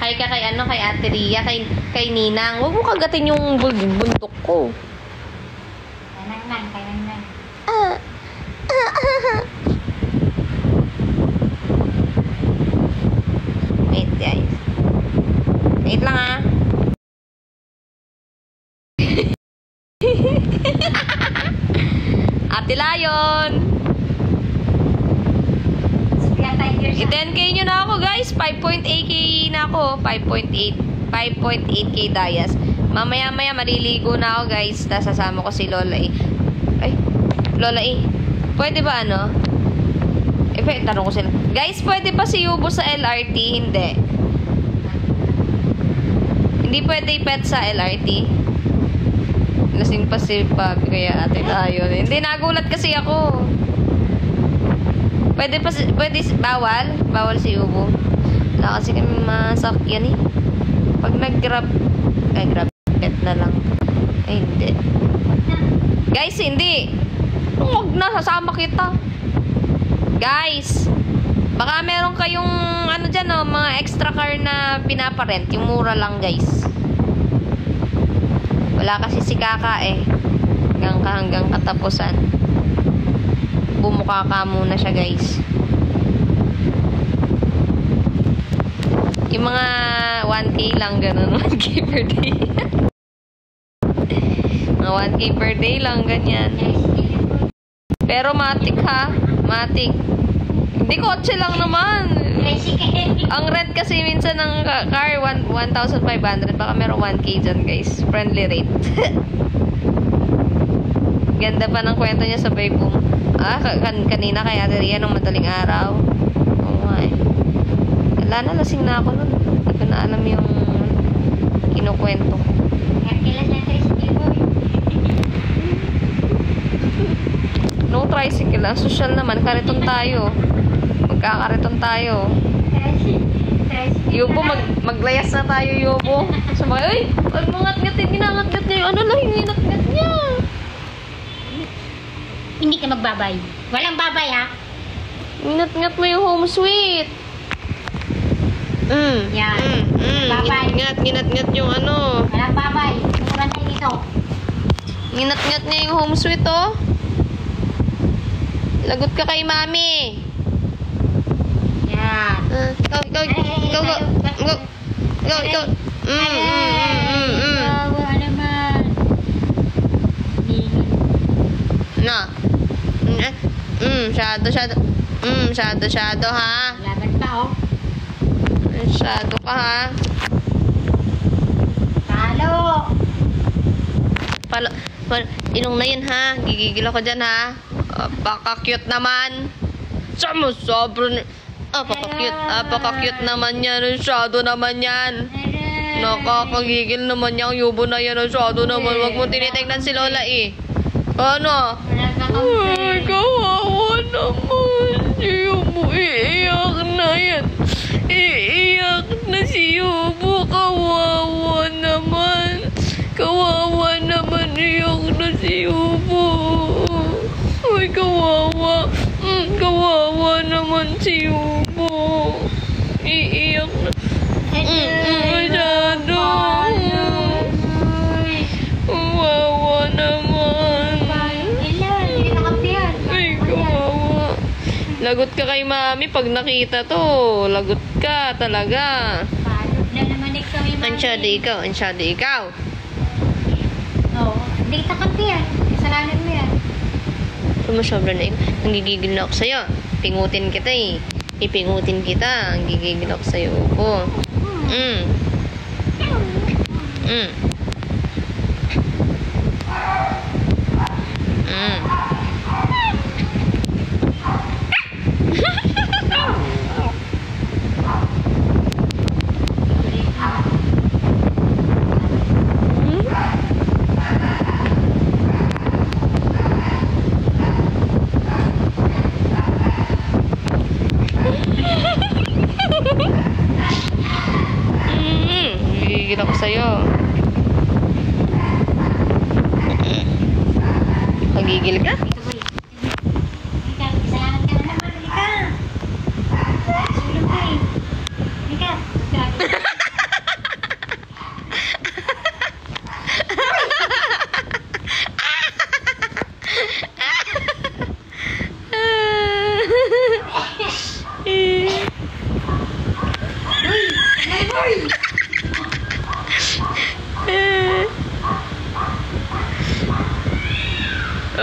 [SPEAKER 1] Hi ka kay kay Ate Ria, kay Ninang. Huwag mo kagatin yung buntok ko.
[SPEAKER 2] Kanang.
[SPEAKER 1] Wait, guys. Wait lang ah. Ate Layon. I-10K nyo na ako, guys. 5.8K na ako. 5.8K dayas. Mamaya-maya maliligo na ako, guys. Tapos sasama ko si Lola E. Ay, Lola E. Pwede ba tanong ko sila. Guys, pwede ba si Yubo sa LRT? Hindi. Hindi pwede i-pet sa LRT. Lasing pa si Papi, kaya Ate Layon. Hindi, nagulat kasi ako. Pwede bawal? Bawal si Ubo. Wala kasi kami masakyan eh. Pag grab pet na lang. Ay, hindi. Guys, hindi. Huwag na, sasama kita. Guys, baka meron kayong dyan mga extra car na pinaparent. Yung mura lang, guys. Wala kasi si Kaka eh. Hanggang katapusan. Bumuka ka muna siya, guys. Yung mga 1K lang, ganun. 1K per day. Mga 1K per day lang, ganyan. Pero matik ha. Matik. Hindi, kotse lang naman. Ang rent kasi minsan ng car, 1,500. Baka meron 1K dyan, guys. Friendly rate. Ganda pa ng kwento niya sa Bayboom. Kanina kay Ate Ria nung madaling araw. Oo nga eh. Wala na, lasing na ako nun. Hindi ko na alam yung kinukwento. No tricycle. Ang social naman. Kariton tayo. Magkakariton tayo. Yubo, maglayas na tayo, Yubo. Sabay, ay, wag mo ngat-ngatin. Ginangat-ngat niya yung hinat-ngat niya.
[SPEAKER 2] Hindi ka magbabay. Walang babay, ha?
[SPEAKER 1] Ingat-ngat mo yung home sweet.
[SPEAKER 2] Yan. Babay.
[SPEAKER 1] Ingat-ngat yung
[SPEAKER 2] Walang babay. Tumuran tayo dito.
[SPEAKER 1] Ingat-ngat niya yung home sweet, oh. Lagot ka kay mami.
[SPEAKER 2] Yan.
[SPEAKER 1] Go.
[SPEAKER 2] Wala naman.
[SPEAKER 1] Na. Shadow, ha?
[SPEAKER 2] Laban pa, oh.
[SPEAKER 1] Shadow ka, ha?
[SPEAKER 2] Palo.
[SPEAKER 1] Inong na yun, ha? Gigigil ako dyan, ha? Baka cute naman. Sobrang... Apaka-cute naman yan. Shadow naman yan. Nakakagigil naman yung Yubo na yan. Shadow naman. Huwag mo tinitignan si Lola eh. Ano? Ay, kawawa naman. Si Yubo, iiyak na yan. Iiyak na si Yubo. Kawawa naman. Kawawa naman. Iiyak na si Yubo. Ay, kawawa. Kawawa naman si Yubo. Iiyak na. Masyado. Wawa naman.
[SPEAKER 2] Ella, hindi ka nakampihan.
[SPEAKER 1] Ay, kawawa. Lagot ka kay mami pag nakita to. Lagot ka talaga.
[SPEAKER 2] Palot na naman ikaw yung mami.
[SPEAKER 1] Ansyado ikaw.
[SPEAKER 2] Oo. Hindi kita kampihan. Kasalanan mo yan.
[SPEAKER 1] Sobra na ikaw. Nanggigigil na ako sa'yo. Pingutin kita eh. Ipingutin kita. Nanggigigil ako sa'yo. Oh. Mm. Mm. Mm. Gigigil ako sa'yo. Magigil ka?
[SPEAKER 2] Ito boy. Halika, kasalanan ka na naman. Halika. Sulong ka eh. Halika.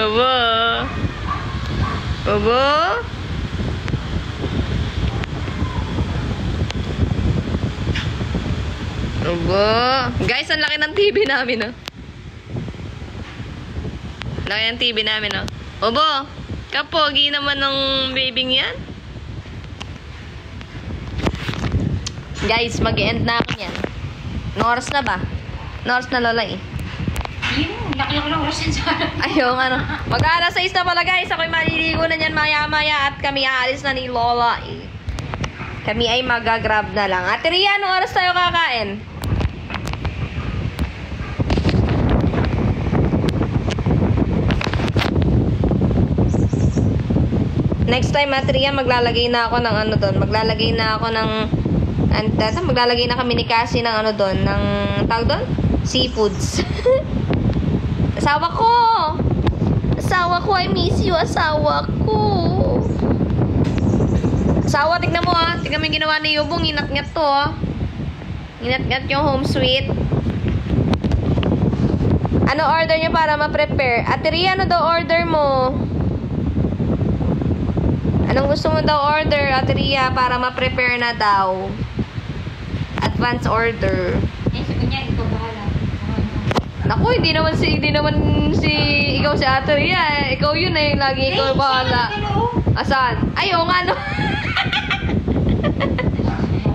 [SPEAKER 1] Aba. Aba. Aba. Guys, ang laki ng TV namin, oh. Laki ng TV namin, oh. Obo, kapogi naman ng babing yan. Guys, mag-end na ako yan. Anong oras na ba? Anong oras na, Lola, eh?
[SPEAKER 2] Yun, laki-laki ng oras yan sa harap.
[SPEAKER 1] Ayun, ano. Mag-alas 6 na pala, guys. Ako'y maliligo na yan maya-maya at kami aalis na ni Lola, eh. Kami ay mag-grab na lang. Ate Ria, anong oras tayo kakain? Next time, Ate Ria, maglalagay na ako ng ano doon. Maglalagay na ako ng... maglalagay na kami ni Cassie ng ano doon. Ng... tawag doon? Seafoods. Asawa ko! Asawa ko, I miss you, asawa ko. Asawa, tignan mo ah. Tignan mo yung ginawa ni Yubong. Inat-ngat to ah. Inat-ngat yung home sweet. Ano order niya para ma-prepare? Ate Ria, ano daw order mo? Anong gusto mo daw order, Ate Ria, para ma-prepare na daw? Advance order.
[SPEAKER 2] Eh, sabi niya, ikaw bahala.
[SPEAKER 1] Naku, hindi naman si ikaw si Ate Ria eh. Ikaw yun eh, lagi ikaw bahala. Asan? Ay, oo nga no.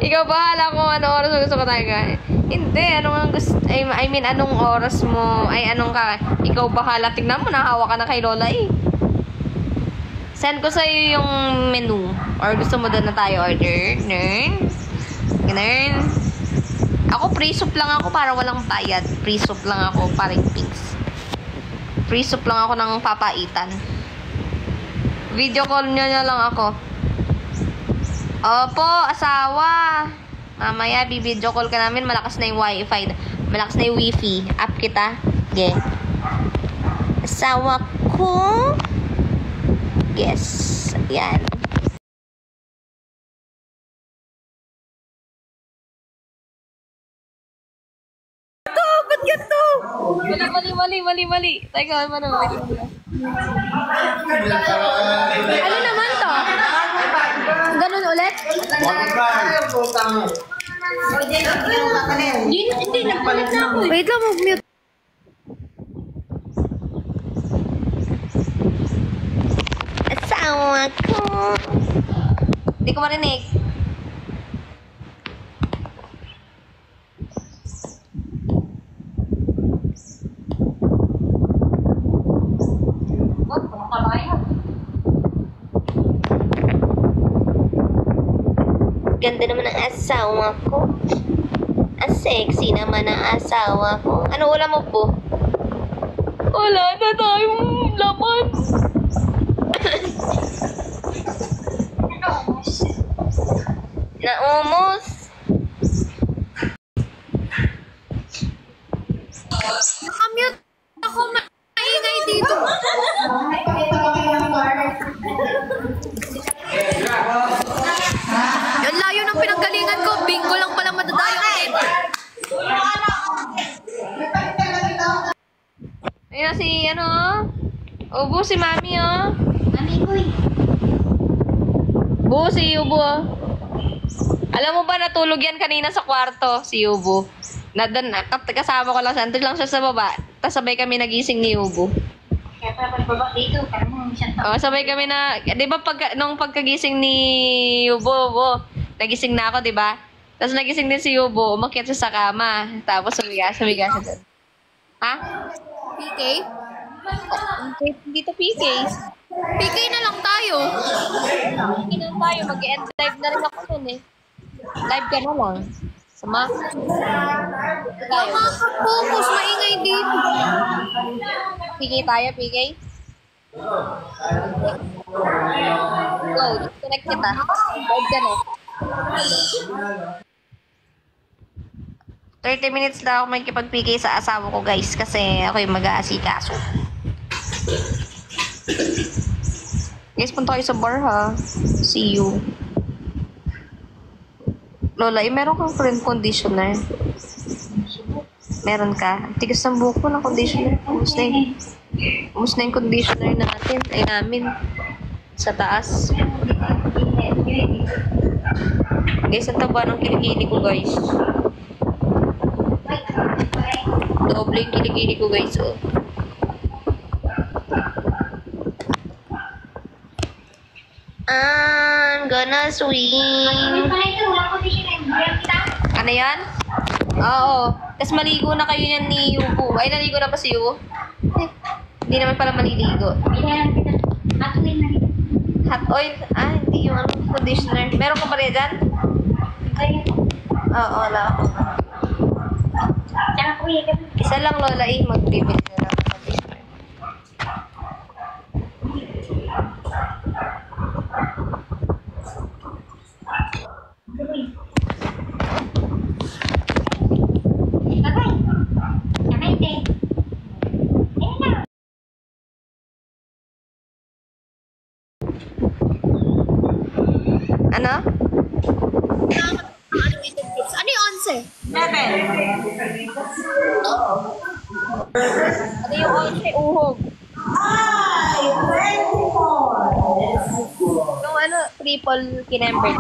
[SPEAKER 1] Ikaw bahala kung ano oras mo gusto ko tayo kain. Hindi, anong gusto, I mean, anong oras mo, ay anong ka, ikaw bahala. Tignan mo, nahawa ka na kay Lola eh. Send ko sa'yo yung menu. Or gusto mo doon na tayo order? Ganun. Ako, pre-soup lang ako para walang bayad. Pre-soup lang ako, paring pinks. Pre-soup lang ako ng papaitan. Video call nyo na lang ako. Opo, asawa. Mamaya, video call ka namin. Malakas na yung wifi. Malakas na yung wifi. Up kita. Okay. Asawa ko. Yes. Yan. Ba't ganito? Mali. Teka, ano naman to? Ganun ulit? Hindi, nagpalit na ako. Wait lang, mag-mute. Asawa ko. Hindi ko marinig. Ganda naman ang asawa ko. Ang sexy naman ang asawa ko. Ano ulam mo po? Wala na tayong laman. Naumos.
[SPEAKER 3] Ako maingay dito. Yung layo ng pinanggalingan ko. Bingo lang palang madadayo ko dito.
[SPEAKER 1] Ayun si, Ubo, si Mami, oh.
[SPEAKER 2] Mami ko eh.
[SPEAKER 1] Bu, si Ubo, oh. Alam mo ba, natulog yan kanina sa kwarto, si Ubo. Kasama ko lang siya. Andun lang siya sa baba. Tapos sabay kami nagising ni Ubo.
[SPEAKER 2] Kaya pala pagbaba dito, parang mo siya to.
[SPEAKER 1] Oh, sabay kami na, di ba nung pagkagising ni Ubo, nagising na ako, di ba? Tapos nagising din si Ubo, umakyat siya sa kama. Tapos sumiga siya doon. Ha?
[SPEAKER 3] PK?
[SPEAKER 1] Dito PK.
[SPEAKER 3] PK na lang tayo.
[SPEAKER 1] PK na tayo, mag-end live na rin ako nun eh. Live ka na lang. Sama. Tayo.
[SPEAKER 3] Makaka-focus. Maingay dito.
[SPEAKER 1] PK tayo, PK. Go, disconnect kita. Live ka na. 30 minutes lang ako makikipag-PK sa asawa ko, guys. Kasi ako yung mag-aasikaso. Guys, punta kayo sa bar, ha? See you. Lola, meron kang friend conditioner. Meron ka. Tigas ng buhok mo ng conditioner. Umus na yung conditioner natin. Ay, namin. Sa taas. Guys, ang taba ng kilikili ko, guys. Doble yung kilikili ko, guys, oh. I'm gonna swing. Ano yan? Oo. Tapos maligo na kayo yan ni Yuko. Ay, naligo na ba si Yuko? Hindi naman pala maliligo. Hot oil? Ah, hindi yung conditioner. Meron ka pa rin dyan? Oo, wala ako. Isa lang, Lola, eh. Magbibili na lang ng conditioner. Ano?
[SPEAKER 3] Ano yung 11?
[SPEAKER 1] Ano yung 11 uhog? Yung triple kinembered.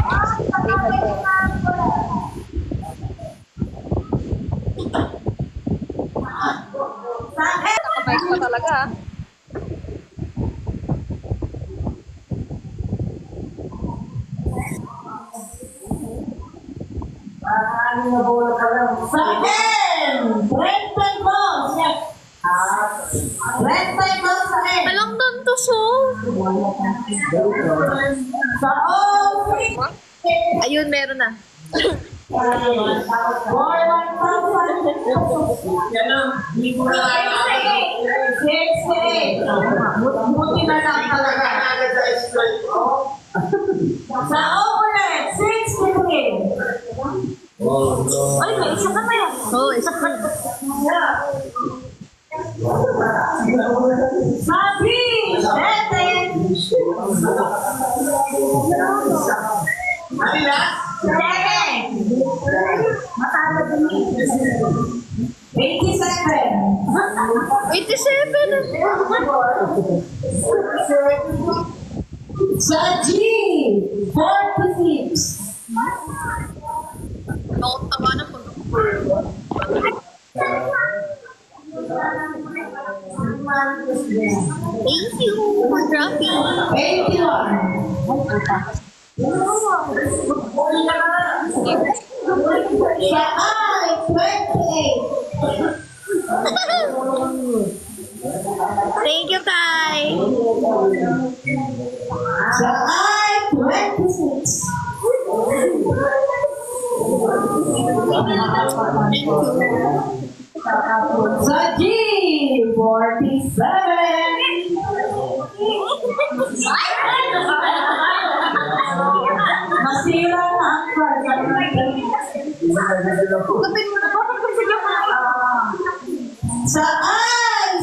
[SPEAKER 1] Nakabike pa talaga, ha?
[SPEAKER 3] Alang tantos, oh. Ayun, meron na.
[SPEAKER 2] Sa ulit, 6 Ay, may isa ka pa yan.
[SPEAKER 3] Oo, isa pa.
[SPEAKER 2] Sabi! Seven! Seven! Matama din. 87!
[SPEAKER 3] 87.
[SPEAKER 2] Sa G! 46!
[SPEAKER 3] Ako tama na po. Thank you for dropping.
[SPEAKER 2] 81! Sa I, 28!
[SPEAKER 3] Thank you, Kai.
[SPEAKER 2] Sa I, 26! Sa G, 47! Masira na ang sa I,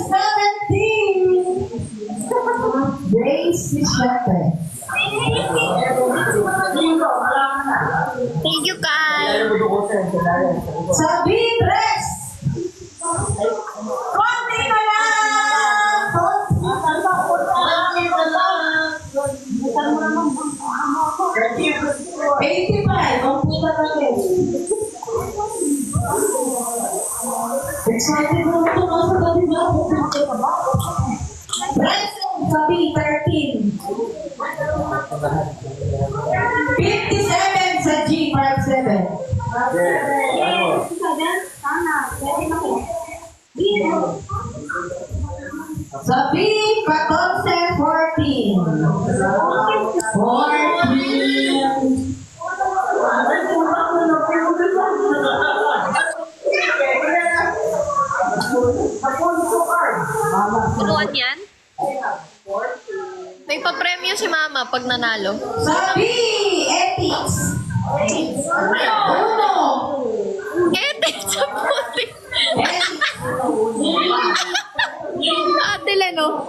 [SPEAKER 4] Sa B-dress. Konti na lang. 85. Ang puta natin. Excited mo ito ka sa gabi ba? Sabi, 13. 57 sa G57. Sabi, 14, 14. 14.
[SPEAKER 3] Turuan yan? May pa-premyo si Mama pag nanalo.
[SPEAKER 4] Sabi, ethics. Uno.
[SPEAKER 3] Sa puti. Ate Leno.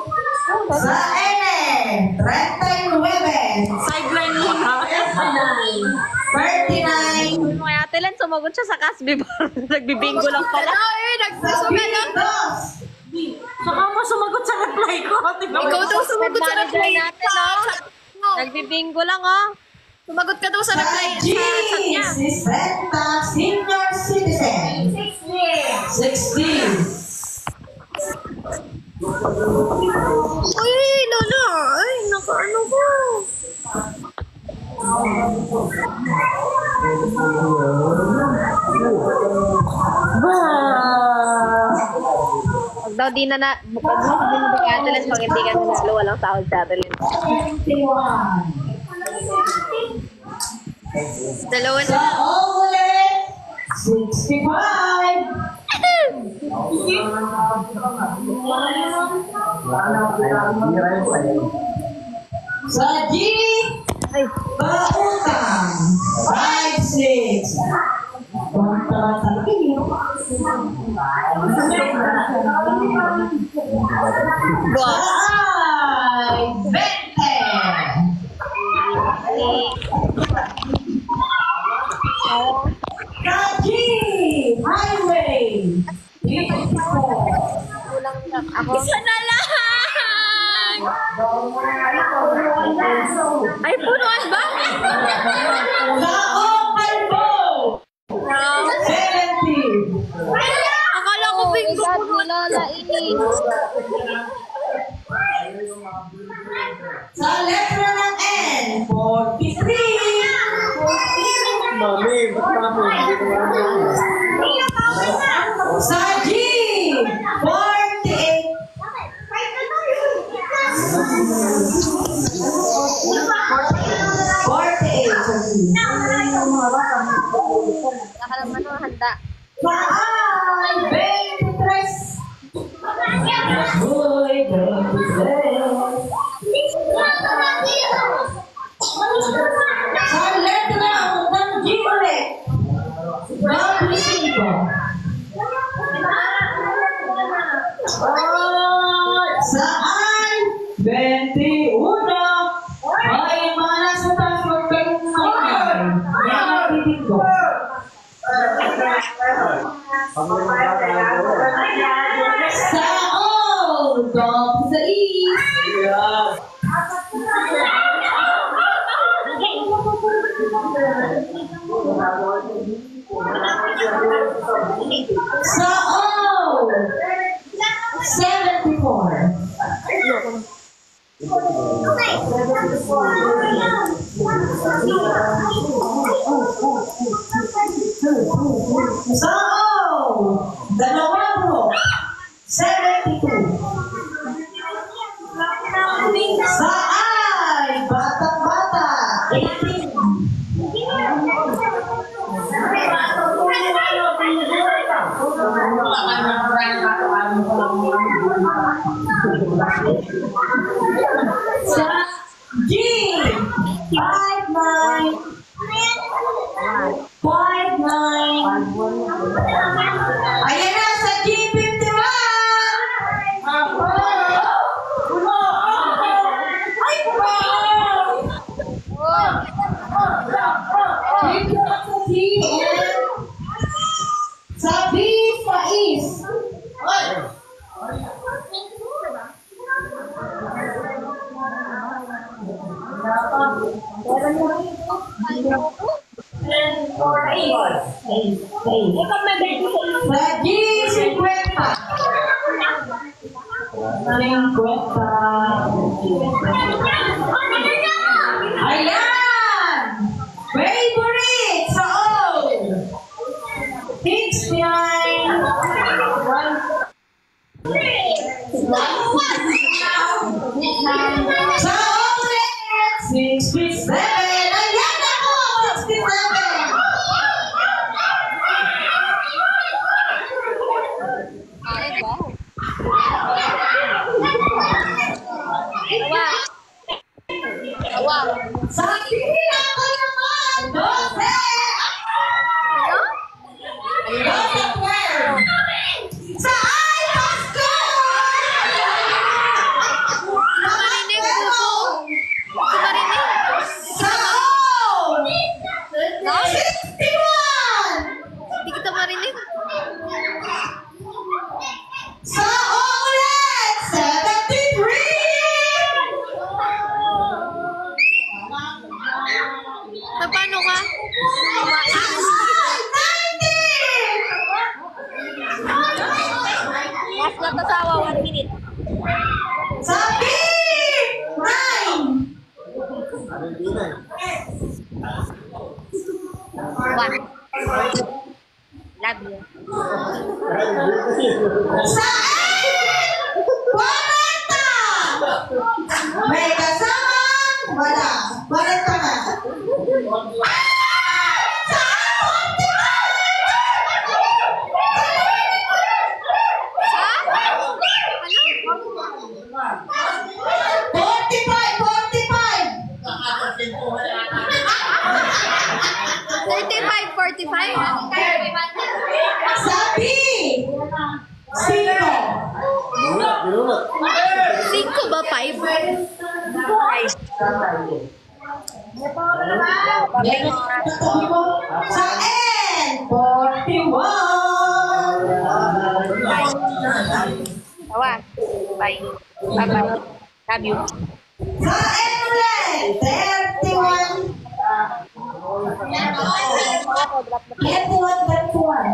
[SPEAKER 4] Sa N, 39.
[SPEAKER 2] Sideline muna.
[SPEAKER 4] 39.
[SPEAKER 3] Kaya Ate Len, sumagot siya sa Casby Bar. Nagbibingo lang pala. Ay, nagsusuga lang.
[SPEAKER 2] Saka mo sumagot sa reply ko.
[SPEAKER 3] Ikaw daw sumagot sa reply
[SPEAKER 2] natin,
[SPEAKER 3] no? Nagbibingo lang, oh. Sumagot ka daw sa reply
[SPEAKER 4] G,
[SPEAKER 3] sa chat niya.
[SPEAKER 4] 60 senior citizen. 60.
[SPEAKER 3] Uy, Lola. Ay, naka-ano ko. Pag daw di na pag di na kay Ate Len, pag hindi ka nanalo, walang sahod sa Ate Len.
[SPEAKER 4] 21.
[SPEAKER 3] Dalawa na.
[SPEAKER 4] Sa ulit, 65. Sa G, Bautang, 5-6. Ay, 20. Kaji, highway.
[SPEAKER 3] Isa na lang! Ay, punuan ba?
[SPEAKER 4] Saong Kalbo, 70.
[SPEAKER 3] Akala ko bingo po.
[SPEAKER 2] Lola, ini.
[SPEAKER 4] Sa letra ng N, 43. Sa G, 48.
[SPEAKER 3] Nakalaman mo, handa.
[SPEAKER 4] Sa I, 23. Uy, 23. Sa letra ng G ulit, 25. Sa I, 21. Ay, mga nasa taas ng penguin. Yan ang titig ko. Sa O, dog sa E. Sa O, 74. Sa O, dalawa po, 72. Sa I, batang-bata, 18. Sa G, 59. 59. Ayan na, sa G51. Ay, wow! Dito sa G. is... Lagi 50. 50. Ayan! Favorite sa all! 69. Sa ulit! 67. Ayan ako! 67. Sa pila ko naman! 12. Sa iPasko!
[SPEAKER 1] Marinig po. Marinig.
[SPEAKER 4] Sa all!
[SPEAKER 1] No?
[SPEAKER 4] 61!
[SPEAKER 1] Hindi kita marinig.
[SPEAKER 4] Sa ulit! 73!
[SPEAKER 1] So, paano ka?
[SPEAKER 4] 90!
[SPEAKER 3] Last na to sawa, 1 minute.
[SPEAKER 4] Sabi! 9!
[SPEAKER 3] One. Love you.
[SPEAKER 4] Sa 40! May kasama? Wala. 40 na. Sa
[SPEAKER 1] 35, 45?
[SPEAKER 4] Sabi! 5!
[SPEAKER 1] 5 ba? 5?
[SPEAKER 4] Sa N! 41!
[SPEAKER 3] Tawa. Bye. Bye-bye. Love you.
[SPEAKER 4] Sa N ulit! 31! 31, 31.